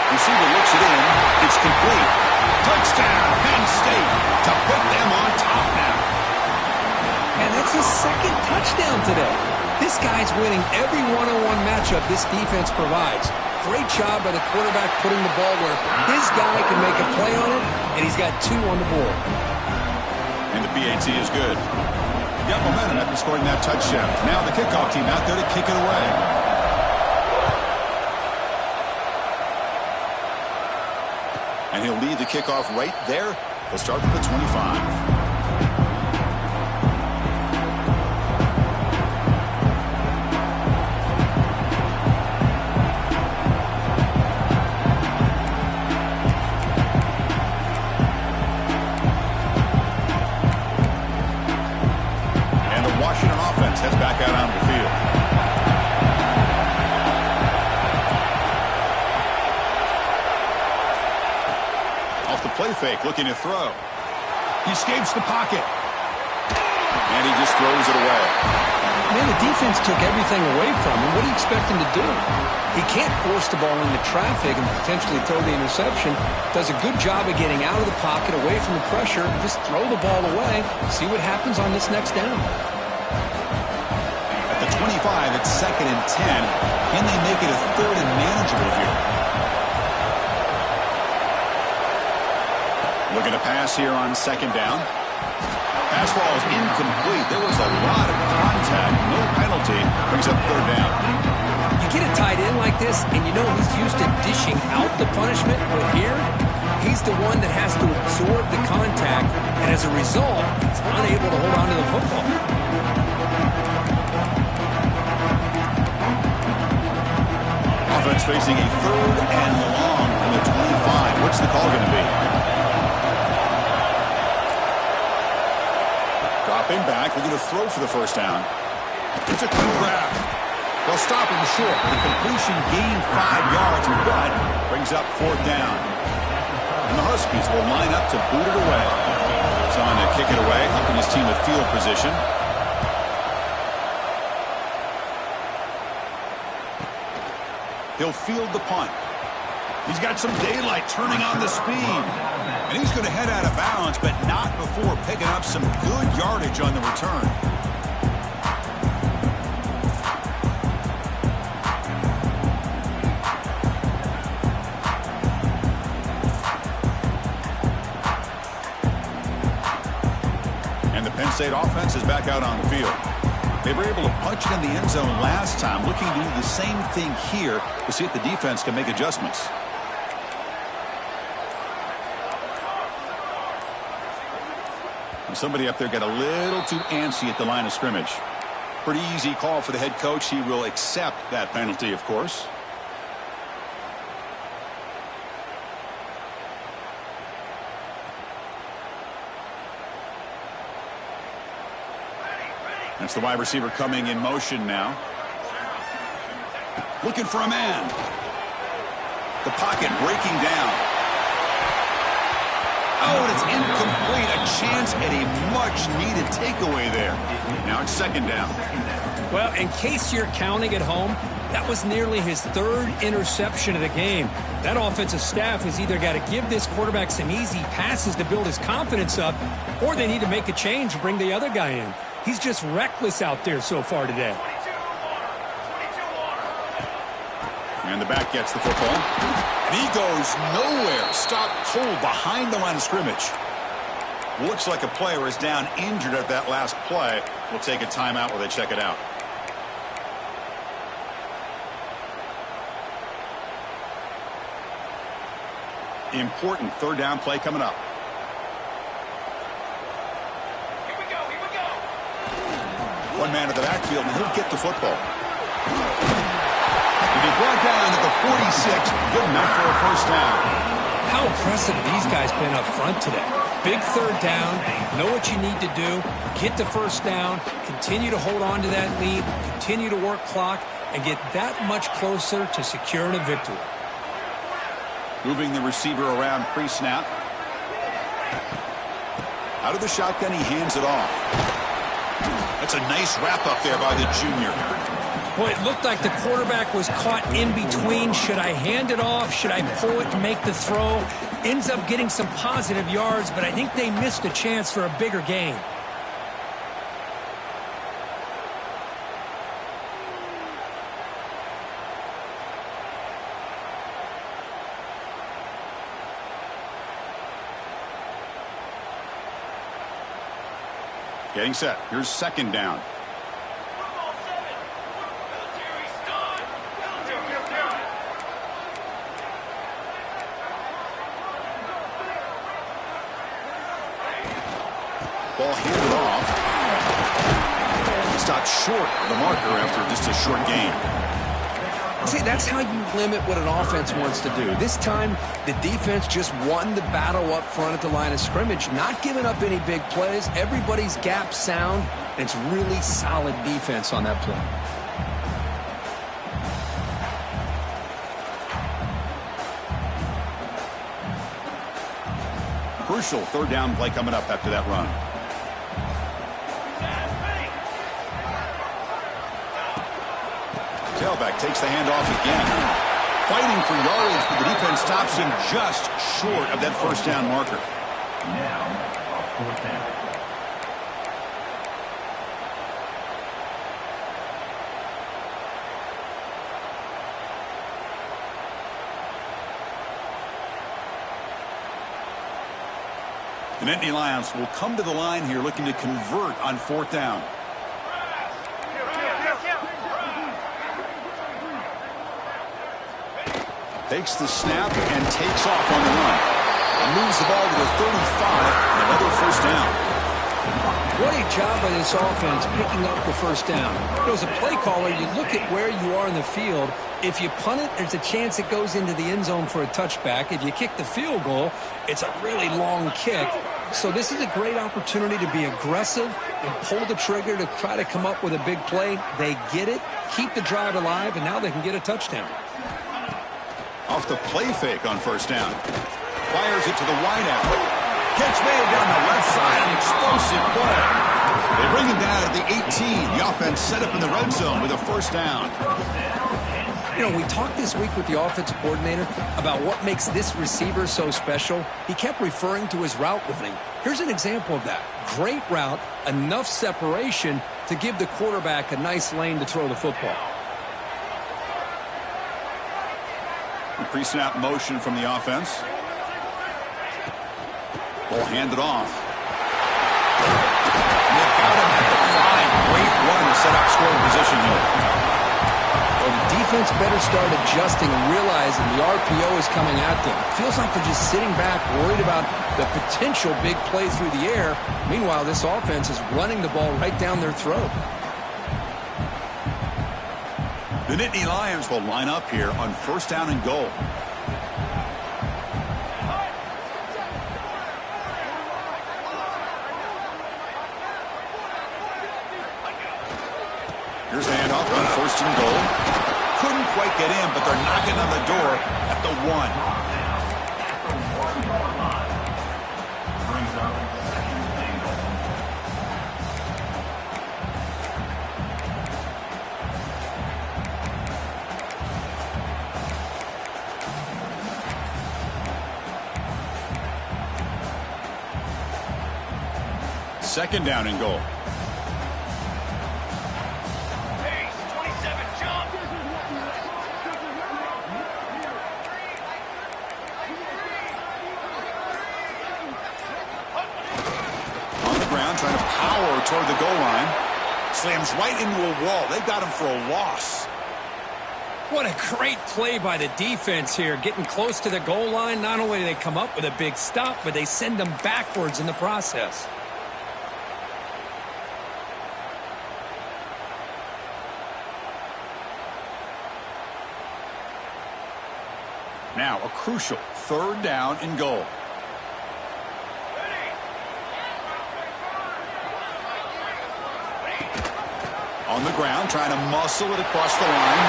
Receiver looks it in. It's complete. Touchdown, Penn State, to put them on top now. And that's his 2nd touchdown today. This guy's winning every one-on-one matchup this defense provides. Great job by the quarterback putting the ball where his guy can make a play on it, and he's got 2 on the board. And the PAT is good. Got momentum after scoring that touchdown. Now the kickoff team out there to kick it away. And he'll lead the kickoff right there. They'll start at the 25. And the Washington offense heads back out onto the field. Play fake, looking to throw. He escapes the pocket. And he just throws it away. Man, the defense took everything away from him. What do you expect him to do? He can't force the ball into traffic and potentially throw the interception. Does a good job of getting out of the pocket, away from the pressure, and just throw the ball away. See what happens on this next down. At the 25, it's 2nd and 10. Can they make it a 3rd and manageable here? Looking to pass here on 2nd down. Pass ball is incomplete. There was a lot of contact. No penalty. Brings up 3rd down. You get a tight end like this, and you know he's used to dishing out the punishment, but here, he's the one that has to absorb the contact, and as a result, he's unable to hold on to the football. Offense facing a 3rd and long from the 25. What's the call going to be? Dropping back, looking to throw for the first down. It's a quick grab. They'll stop him short. The completion gained 5 yards, but brings up 4th down. And the Huskies will line up to boot it away. It's on to kick it away, helping his team with field position. He'll field the punt. He's got some daylight turning on the speed. And he's going to head out of bounds, but not before picking up some good yardage on the return. And the Penn State offense is back out on the field. They were able to punch it in the end zone last time, looking to do the same thing here to see if the defense can make adjustments. And somebody up there got a little too antsy at the line of scrimmage. Pretty easy call for the head coach. He will accept that penalty, of course. That's the wide receiver coming in motion now. Looking for a man. The pocket breaking down. Oh, and it's incomplete. A chance at a much-needed takeaway there. Now it's 2nd down. Well, in case you're counting at home, that was nearly his 3rd interception of the game. That offensive staff has either got to give this quarterback some easy passes to build his confidence up, or they need to make a change and bring the other guy in. He's just reckless out there so far today. And the back gets the football. And he goes nowhere. Stopped cold behind the line of scrimmage. Looks like a player is down injured at that last play. We'll take a timeout while they check it out. Important 3rd down play coming up. One man at the backfield, and he'll get the football. And he brought down at the 46, good enough for a 1st down. How impressive these guys been up front today. Big 3rd down, know what you need to do, get the 1st down, continue to hold on to that lead, continue to work clock, and get that much closer to securing a victory. Moving the receiver around pre-snap. Out of the shotgun, he hands it off. That's a nice wrap-up there by the junior. Boy, it looked like the quarterback was caught in between. Should I hand it off? Should I pull it and make the throw? Ends up getting some positive yards, but I think they missed a chance for a bigger gain. Getting set. Here's 2nd down. Ball handed off. Stopped short of the marker after just a short gain. See, that's how you limit what an offense wants to do. This time, the defense just won the battle up front at the line of scrimmage, not giving up any big plays. Everybody's gap sound, and it's really solid defense on that play. Crucial 3rd down play coming up after that run. Tailback takes the handoff again. Fighting for yardage, but the defense stops him just short of that 1st down marker. Now, 4th down. The Nittany Lions will come to the line here looking to convert on 4th down. Takes the snap and takes off on the run. And moves the ball to the 35, and another 1st down. What a job by this offense picking up the first down. You know, as a play caller, you look at where you are in the field. If you punt it, there's a chance it goes into the end zone for a touchback. If you kick the field goal, it's a really long kick. So this is a great opportunity to be aggressive and pull the trigger to try to come up with a big play. They get it, keep the drive alive, and now they can get a touchdown. Off the play fake on first down. Fires it to the wideout. Catch made down the left side, an explosive play. They bring him down at the 18. The offense set up in the red zone with a first down. You know, we talked this week with the offensive coordinator about what makes this receiver so special. He kept referring to his route running. Here's an example of that. Great route, enough separation to give the quarterback a nice lane to throw the football. Pre-snap motion from the offense. Ball handed off. And they've got him at the 5. Great run to set up scoring position here. Well, the defense better start adjusting and realizing the RPO is coming at them. Feels like they're just sitting back, worried about the potential big play through the air. Meanwhile, this offense is running the ball right down their throat. The Nittany Lions will line up here on first down and goal. Here's the handoff on first and goal. Couldn't quite get in, but they're knocking on the door at the 1. Second down and goal. Trying to power toward the goal line. Slams right into a wall. They've got him for a loss. What a great play by the defense here. Getting close to the goal line. Not only do they come up with a big stop, but they send them backwards in the process. Now a crucial third down and goal. On the ground, trying to muscle it across the line.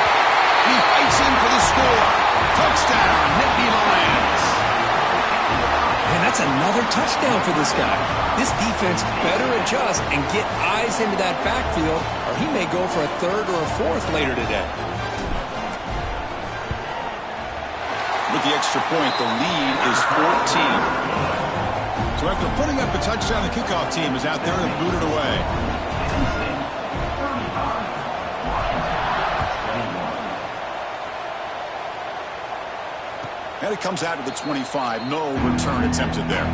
He fights in for the score. Touchdown, Nittany Lions. And that's another touchdown for this guy. This defense better adjust and get eyes into that backfield, or he may go for a third or a fourth later today. With the extra point, the lead is 14. So after putting up a touchdown, the kickoff team is out there to boot it away. And it comes out to the 25. No return attempted there.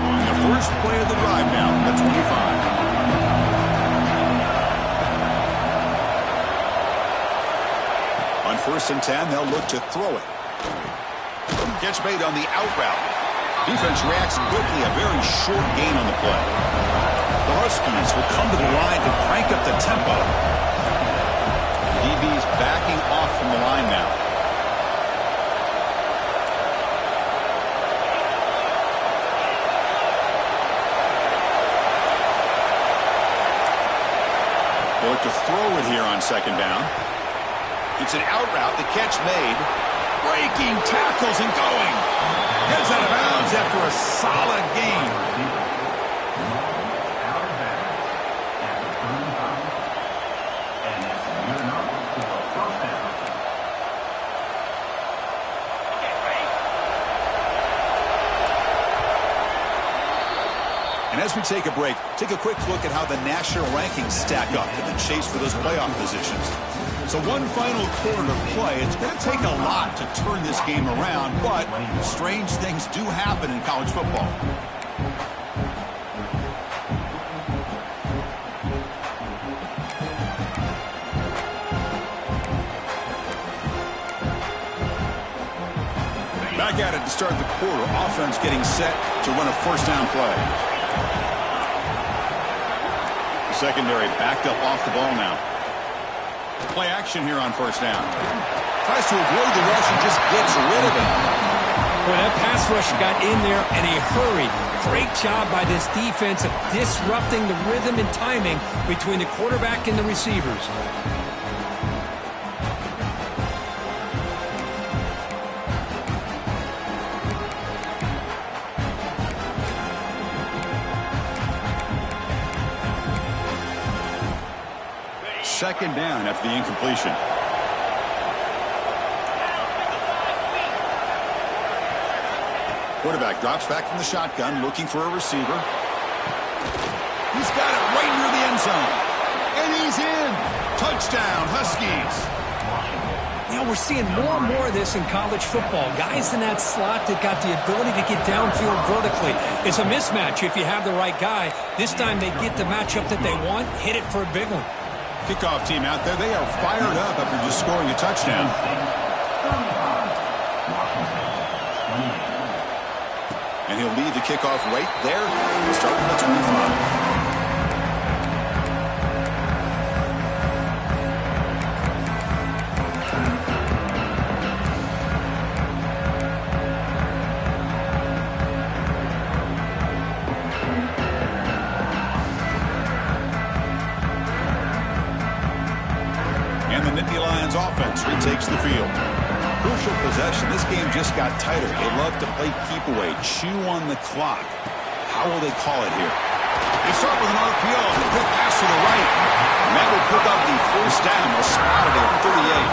On the first play of the drive now from the 25. On first and 10, they'll look to throw it. Catch made on the out route. Defense reacts quickly, a very short gain on the play. The Huskies will come to the line to crank up the tempo. DB's backing off from the line now. They look to throw it here on second down. It's an out route, the catch made. Breaking tackles and going. Gets out of bounds after a solid game. And as we take a break, take a quick look at how the national rankings stack up in the chase for those playoff positions. So one final quarter to play. It's going to take a lot to turn this game around, but strange things do happen in college football. it to start the quarter. Offense getting set to run a first down play. The secondary backed up off the ball now. Play action here on first down. Tries to avoid the rush and just gets rid of it. Boy, that pass rush got in there in a hurry. Great job by this defense of disrupting the rhythm and timing between the quarterback and the receivers. Second down after the incompletion. Quarterback drops back from the shotgun, looking for a receiver. He's got it right near the end zone. And he's in. Touchdown, Huskies. You know, we're seeing more and more of this in college football. Guys in that slot that got the ability to get downfield vertically. It's a mismatch if you have the right guy. This time they get the matchup that they want, hit it for a big one. Kickoff team out there. They are fired up after just scoring a touchdown. And he'll lead the kickoff right there. Starting at 25. Offense retakes the field. Crucial possession. This game just got tighter. They love to play keep away, chew on the clock. How will they call it here? They start with an RPO. The quick pass to the right. And that will pick up the first down. They'll spot it at 38.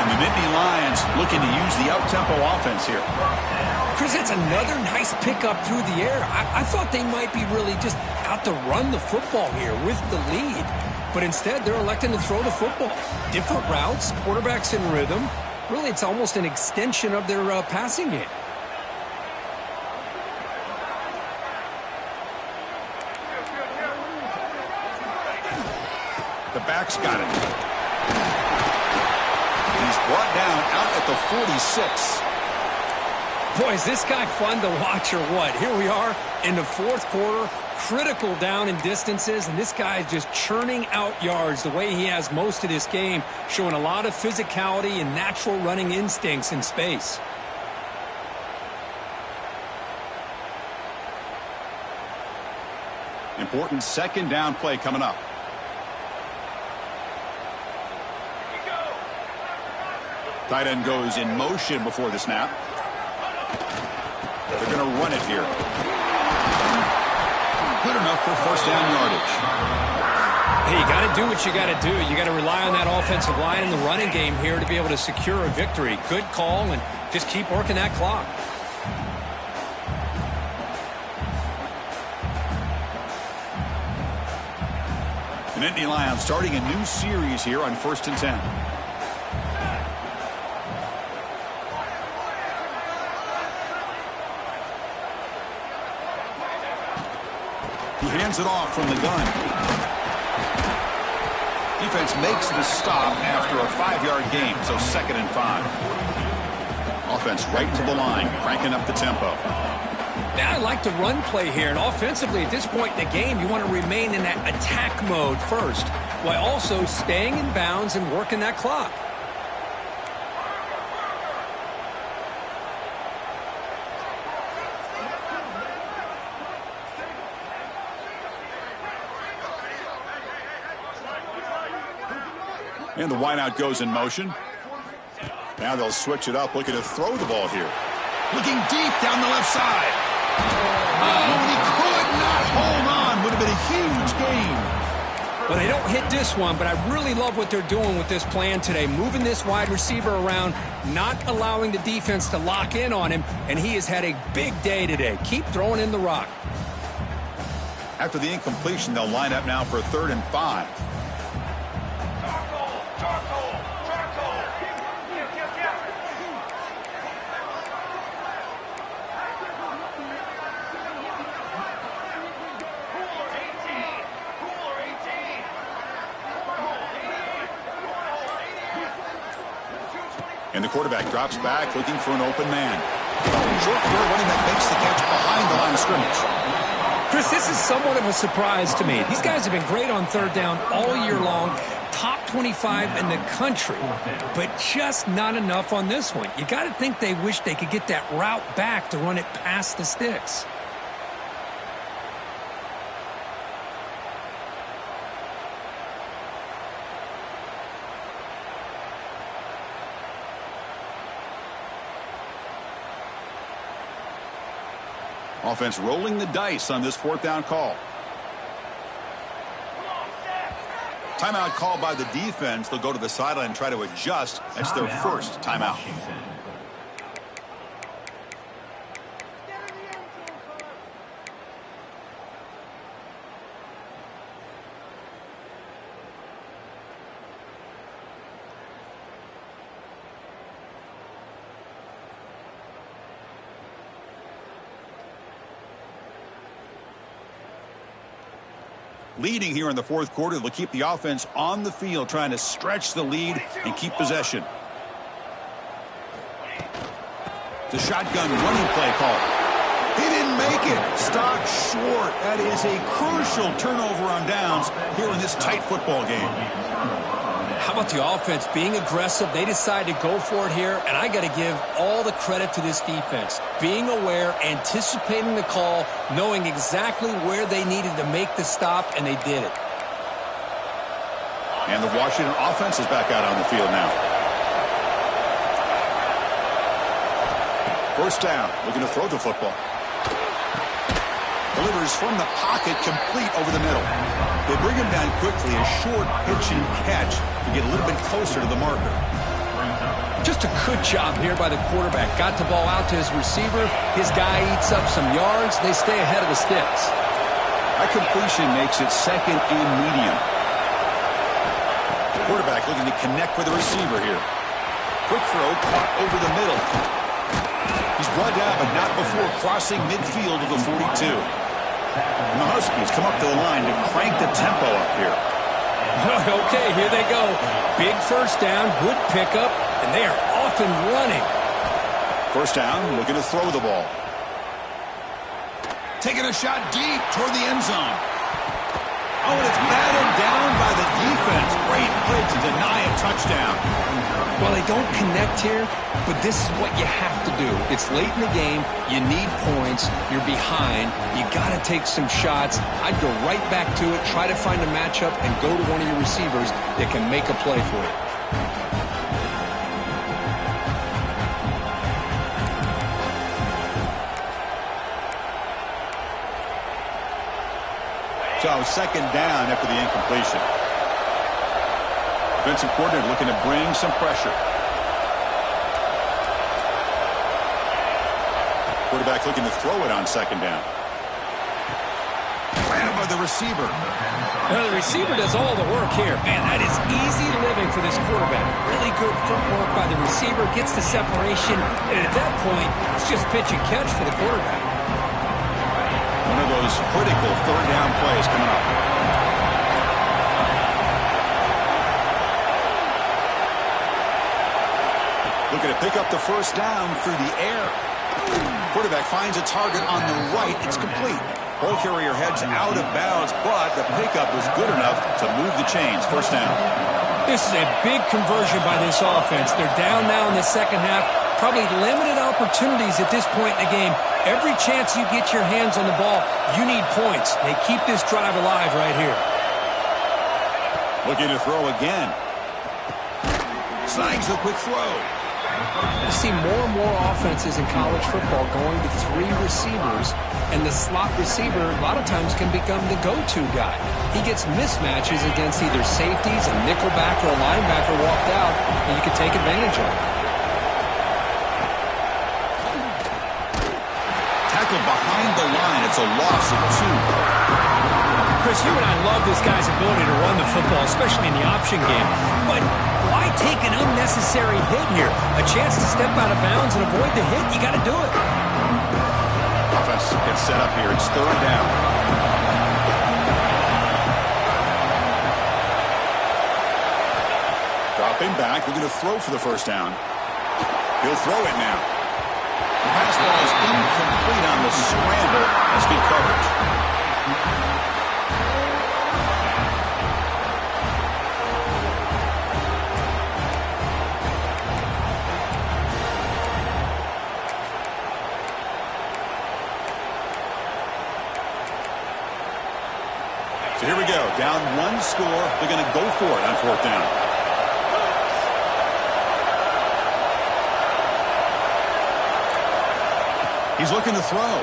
And the Nittany Lions looking to use the up-tempo offense here. Chris, that's another nice pickup through the air. I thought they might be really just out to run the football here with the lead. But instead, they're electing to throw the football. Different routes, quarterbacks in rhythm. Really, it's almost an extension of their passing game. The back's got it. He's brought down out at the 46. Boy, is this guy fun to watch or what? Here we are in the fourth quarter. Critical down in distances, and this guy is just churning out yards the way he has most of this game, showing a lot of physicality and natural running instincts in space. Important second down play coming up. Tight end goes in motion before the snap. They're going to run it here. Good enough for first down yardage. Hey, you got to do what you got to do. You got to rely on that offensive line in the running game here to be able to secure a victory. Good call, and just keep working that clock. The Nittany Lions starting a new series here on 1st and 10. He hands it off from the gun. Defense makes the stop after a 5-yard gain, so 2nd and 5. Offense right to the line, cranking up the tempo. Now I like the run play here, and offensively at this point in the game, you want to remain in that attack mode first, while also staying in bounds and working that clock. And the wideout goes in motion. Now they'll switch it up, looking to throw the ball here. Looking deep down the left side. Oh, he could not hold on. Would have been a huge gain. Well, they don't hit this one, but I really love what they're doing with this plan today. Moving this wide receiver around, not allowing the defense to lock in on him, and he has had a big day today. Keep throwing in the rock. After the incompletion, they'll line up now for 3rd and 5. And the quarterback drops back, looking for an open man. Short throw running that makes the catch behind the line of scrimmage. Chris, this is somewhat of a surprise to me. These guys have been great on third down all year long. Top 25 in the country, but just not enough on this one. You got to think they wish they could get that route back to run it past the sticks. Offense rolling the dice on this fourth down call. Timeout called by the defense. They'll go to the sideline and try to adjust. That's their first timeout. Leading here in the fourth quarter, they'll keep the offense on the field, trying to stretch the lead and keep possession. The shotgun running play call. He didn't make it. Stopped short. That is a crucial turnover on downs here in this tight football game. How about the offense being aggressive? They decided to go for it here, and I got to give all the credit to this defense. Being aware, anticipating the call, knowing exactly where they needed to make the stop, and they did it. And the Washington offense is back out on the field now. First down, looking to throw the football. Delivers from the pocket, complete over the middle. They bring him down quickly, a short pitch and catch to get a little bit closer to the marker. Just a good job here by the quarterback. Got the ball out to his receiver. His guy eats up some yards. They stay ahead of the sticks. That completion makes it second and medium. The quarterback looking to connect with the receiver here. Quick throw, caught over the middle. He's brought down, but not before crossing midfield of the 42. And the Huskies come up to the line to crank the tempo up here. Okay, here they go. Big first down, good pickup, and they are off and running. First down, looking to throw the ball. Taking a shot deep toward the end zone. Oh, and it's batted down by the defense. Great play to deny a touchdown. Well, they don't connect here, but this is what you have to do. It's late in the game. You need points. You're behind. You got to take some shots. I'd go right back to it, try to find a matchup, and go to one of your receivers that can make a play for you. So second down after the incompletion. Defensive coordinator looking to bring some pressure. Quarterback looking to throw it on second down. Grabbed by the receiver. The receiver does all the work here. Man, that is easy living for this quarterback. Really good footwork by the receiver. Gets the separation. And at that point, it's just pitch and catch for the quarterback. One of those critical third down plays coming up. Looking to pick up the first down through the air. Quarterback finds a target on the right. It's complete. Ball carrier heads out of bounds, but the pickup was good enough to move the chains. First down. This is a big conversion by this offense. They're down now in the second half. Probably limited opportunities at this point in the game. Every chance you get your hands on the ball, you need points. They keep this drive alive right here. Looking to throw again. Snags the quick throw. You see more and more offenses in college football going to three receivers, and the slot receiver a lot of times can become the go-to guy. He gets mismatches against either safeties, a nickelback, or a linebacker walked out, and you can take advantage of it. Tackled behind the line. It's a loss of 2. Chris, you and I love this guy's ability to run the football, especially in the option game. But why take an unnecessary hit here? A chance to step out of bounds and avoid the hit, you got to do it. Offense gets set up here. It's third down. Dropping back, looking to throw for the first down. He'll throw it now. pass ball is incomplete on the scramble. That's good coverage. So here we go. Down one score. They're going to go for it on fourth down. He's looking to throw.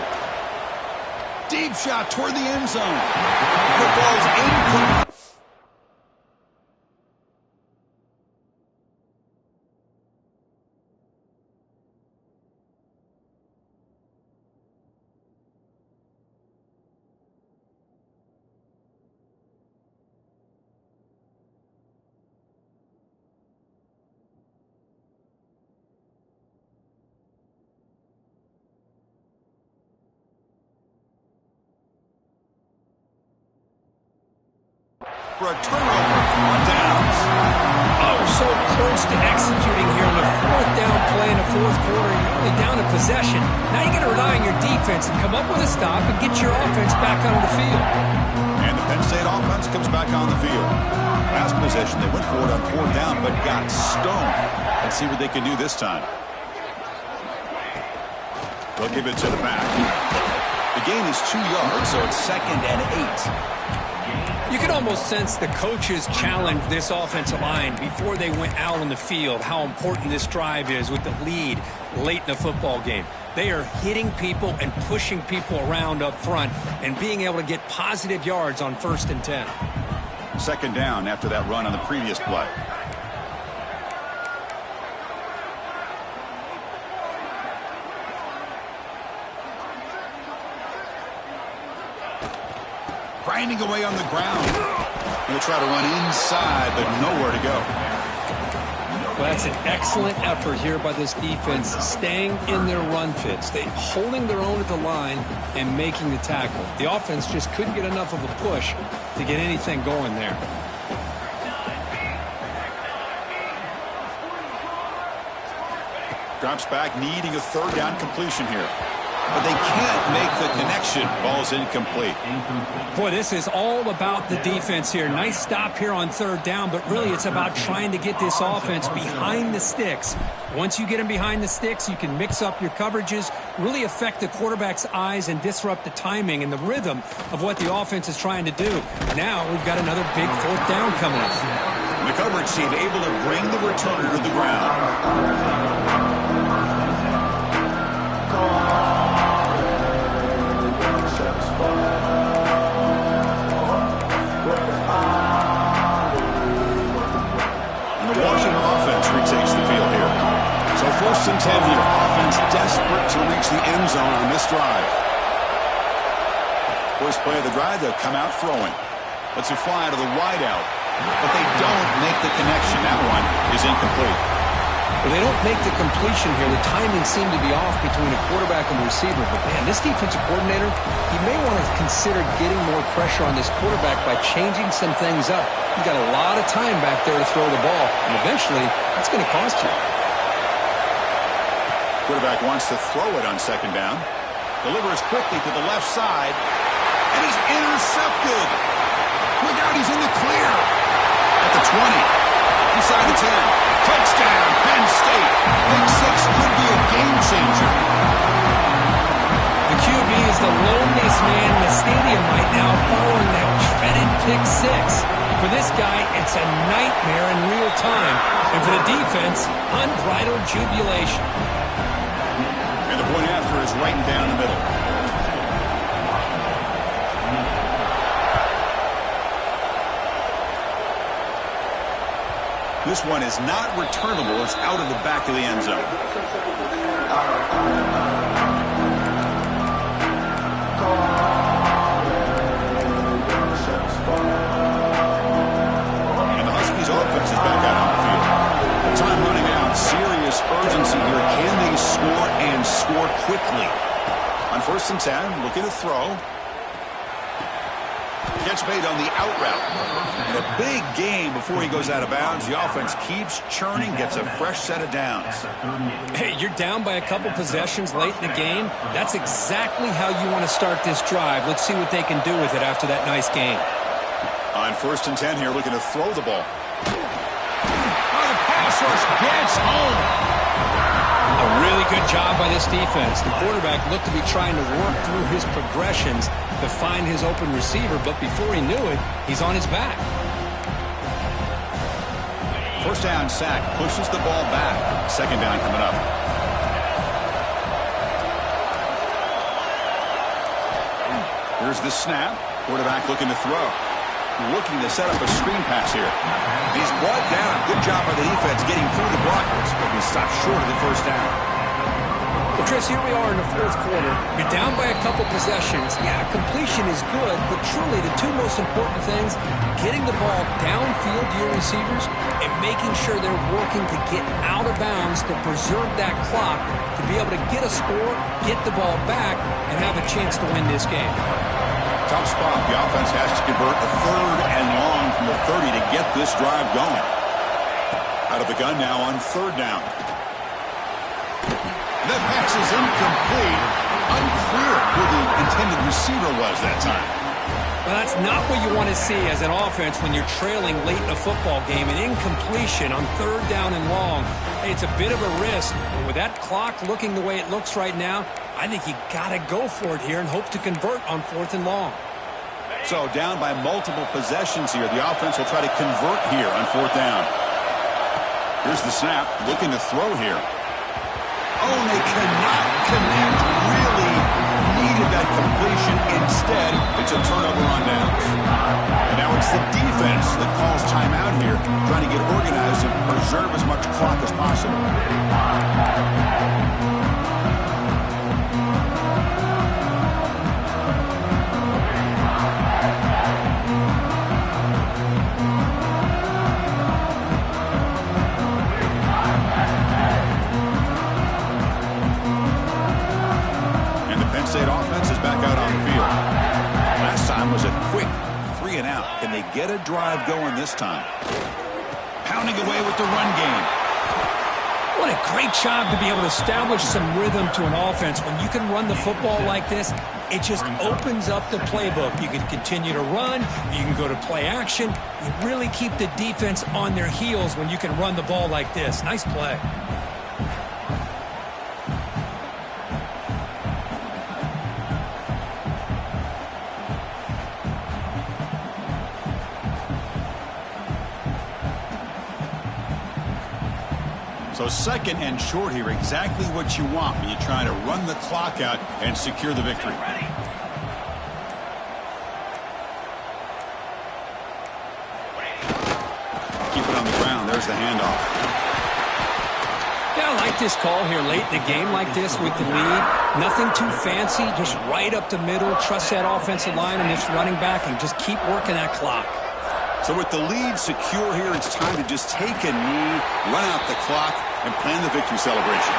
Deep shot toward the end zone. The ball's incomplete. For a turnover on downs. Oh, so close to executing here on the fourth down play in the fourth quarter. You're only down a possession. Now you got to rely on your defense and come up with a stop and get your offense back on the field. And the Penn State offense comes back on the field. Last possession, they went for it on fourth down, but got stoned. Let's see what they can do this time. They'll give it to the back. The gain is 2 yards, so it's 2nd and 8. You can almost sense the coaches challenged this offensive line before they went out on the field, how important this drive is with the lead late in the football game. They are hitting people and pushing people around up front and being able to get positive yards on 1st and 10. 2nd down after that run on the previous play. Grinding away on the ground. He'll try to run inside, but nowhere to go. Well, that's an excellent effort here by this defense, staying in their run fits. They holding their own at the line and making the tackle. The offense just couldn't get enough of a push to get anything going there. Drops back, needing a 3rd down completion here. But they can't make the connection. Ball's incomplete. Boy, this is all about the defense here. Nice stop here on 3rd down, but really it's about trying to get this offense behind the sticks. Once you get them behind the sticks, you can mix up your coverages, really affect the quarterback's eyes and disrupt the timing and the rhythm of what the offense is trying to do. Now we've got another big 4th down coming up. The coverage team able to bring the returner to the ground. First and 10 here. Offense desperate to reach the end zone on this drive. First play of the drive, they'll come out throwing. Let's it fly to the wideout. But they don't make the connection. That one is incomplete. Well, they don't make the completion here. The timing seemed to be off between a quarterback and the receiver. But, man, this defensive coordinator, he may want to consider getting more pressure on this quarterback by changing some things up. He's got a lot of time back there to throw the ball. And eventually, that's going to cost you. Quarterback wants to throw it on 2nd down. Delivers quickly to the left side. And he's intercepted. Look out, he's in the clear. At the 20. Inside the 10. Touchdown, Penn State. Pick 6 could be a game changer. The QB is the loneliest man in the stadium right now following that dreaded pick 6. For this guy, it's a nightmare in real time. And for the defense, unbridled jubilation. And the point after is right down the middle. This one is not returnable. It's out of the back of the end zone. And the Huskies offense is back out on the field. Time running out. Serious urgency here. Can they score and score quickly? On 1st and 10, looking to throw. Catch made on the out route. A big game before he goes out of bounds. The offense keeps churning, gets a fresh set of downs. Hey, you're down by a couple possessions late in the game. That's exactly how you want to start this drive. Let's see what they can do with it after that nice game. On 1st and 10 here, looking to throw the ball. Oh, the pass rush gets home. A really good job by this defense. The quarterback looked to be trying to work through his progressions to find his open receiver, but before he knew it, he's on his back. 1st down sack, pushes the ball back. 2nd down coming up. Here's the snap. Quarterback looking to throw. Looking to set up a screen pass here. He's brought down. Good job by the defense getting through the blockers, but he stopped short of the 1st down. Well, Chris, here we are in the 4th quarter. You're down by a couple possessions. Yeah, completion is good, but truly the two most important things, getting the ball downfield to your receivers and making sure they're working to get out of bounds to preserve that clock, to be able to get a score, get the ball back, and have a chance to win this game. Tough spot. The offense has to convert a 3rd and long from the 30 to get this drive going. Out of the gun now on 3rd down. The pass is incomplete. Unclear who the intended receiver was that time. Well, that's not what you want to see as an offense when you're trailing late in a football game. An incompletion on 3rd down and long. Hey, it's a bit of a risk, but with that clock looking the way it looks right now, I think you got to go for it here and hope to convert on 4th and long. So down by multiple possessions here. The offense will try to convert here on 4th down. Here's the snap. Looking to throw here. Oh, and they cannot connect. Really needed that completion. Instead, it's a turnover on downs. And now it's the defense that calls timeout here, trying to get organized and preserve as much clock as possible. State offense is back out on the field. Last time was a quick 3 and out. Can they get a drive going this time? Pounding away with the run game. What a great job to be able to establish some rhythm to an offense. When you can run the football like this, it just opens up the playbook. You can continue to run. You can go to play action. You really keep the defense on their heels when you can run the ball like this. Nice play. So 2nd and short here, exactly what you want when you're trying to run the clock out and secure the victory. Keep it on the ground. There's the handoff. Yeah, I like this call here late in the game like this with the lead. Nothing too fancy, just right up the middle. Trust that offensive line and this running back and just keep working that clock. So with the lead secure here, it's time to just take a knee, run out the clock, and plan the victory celebration.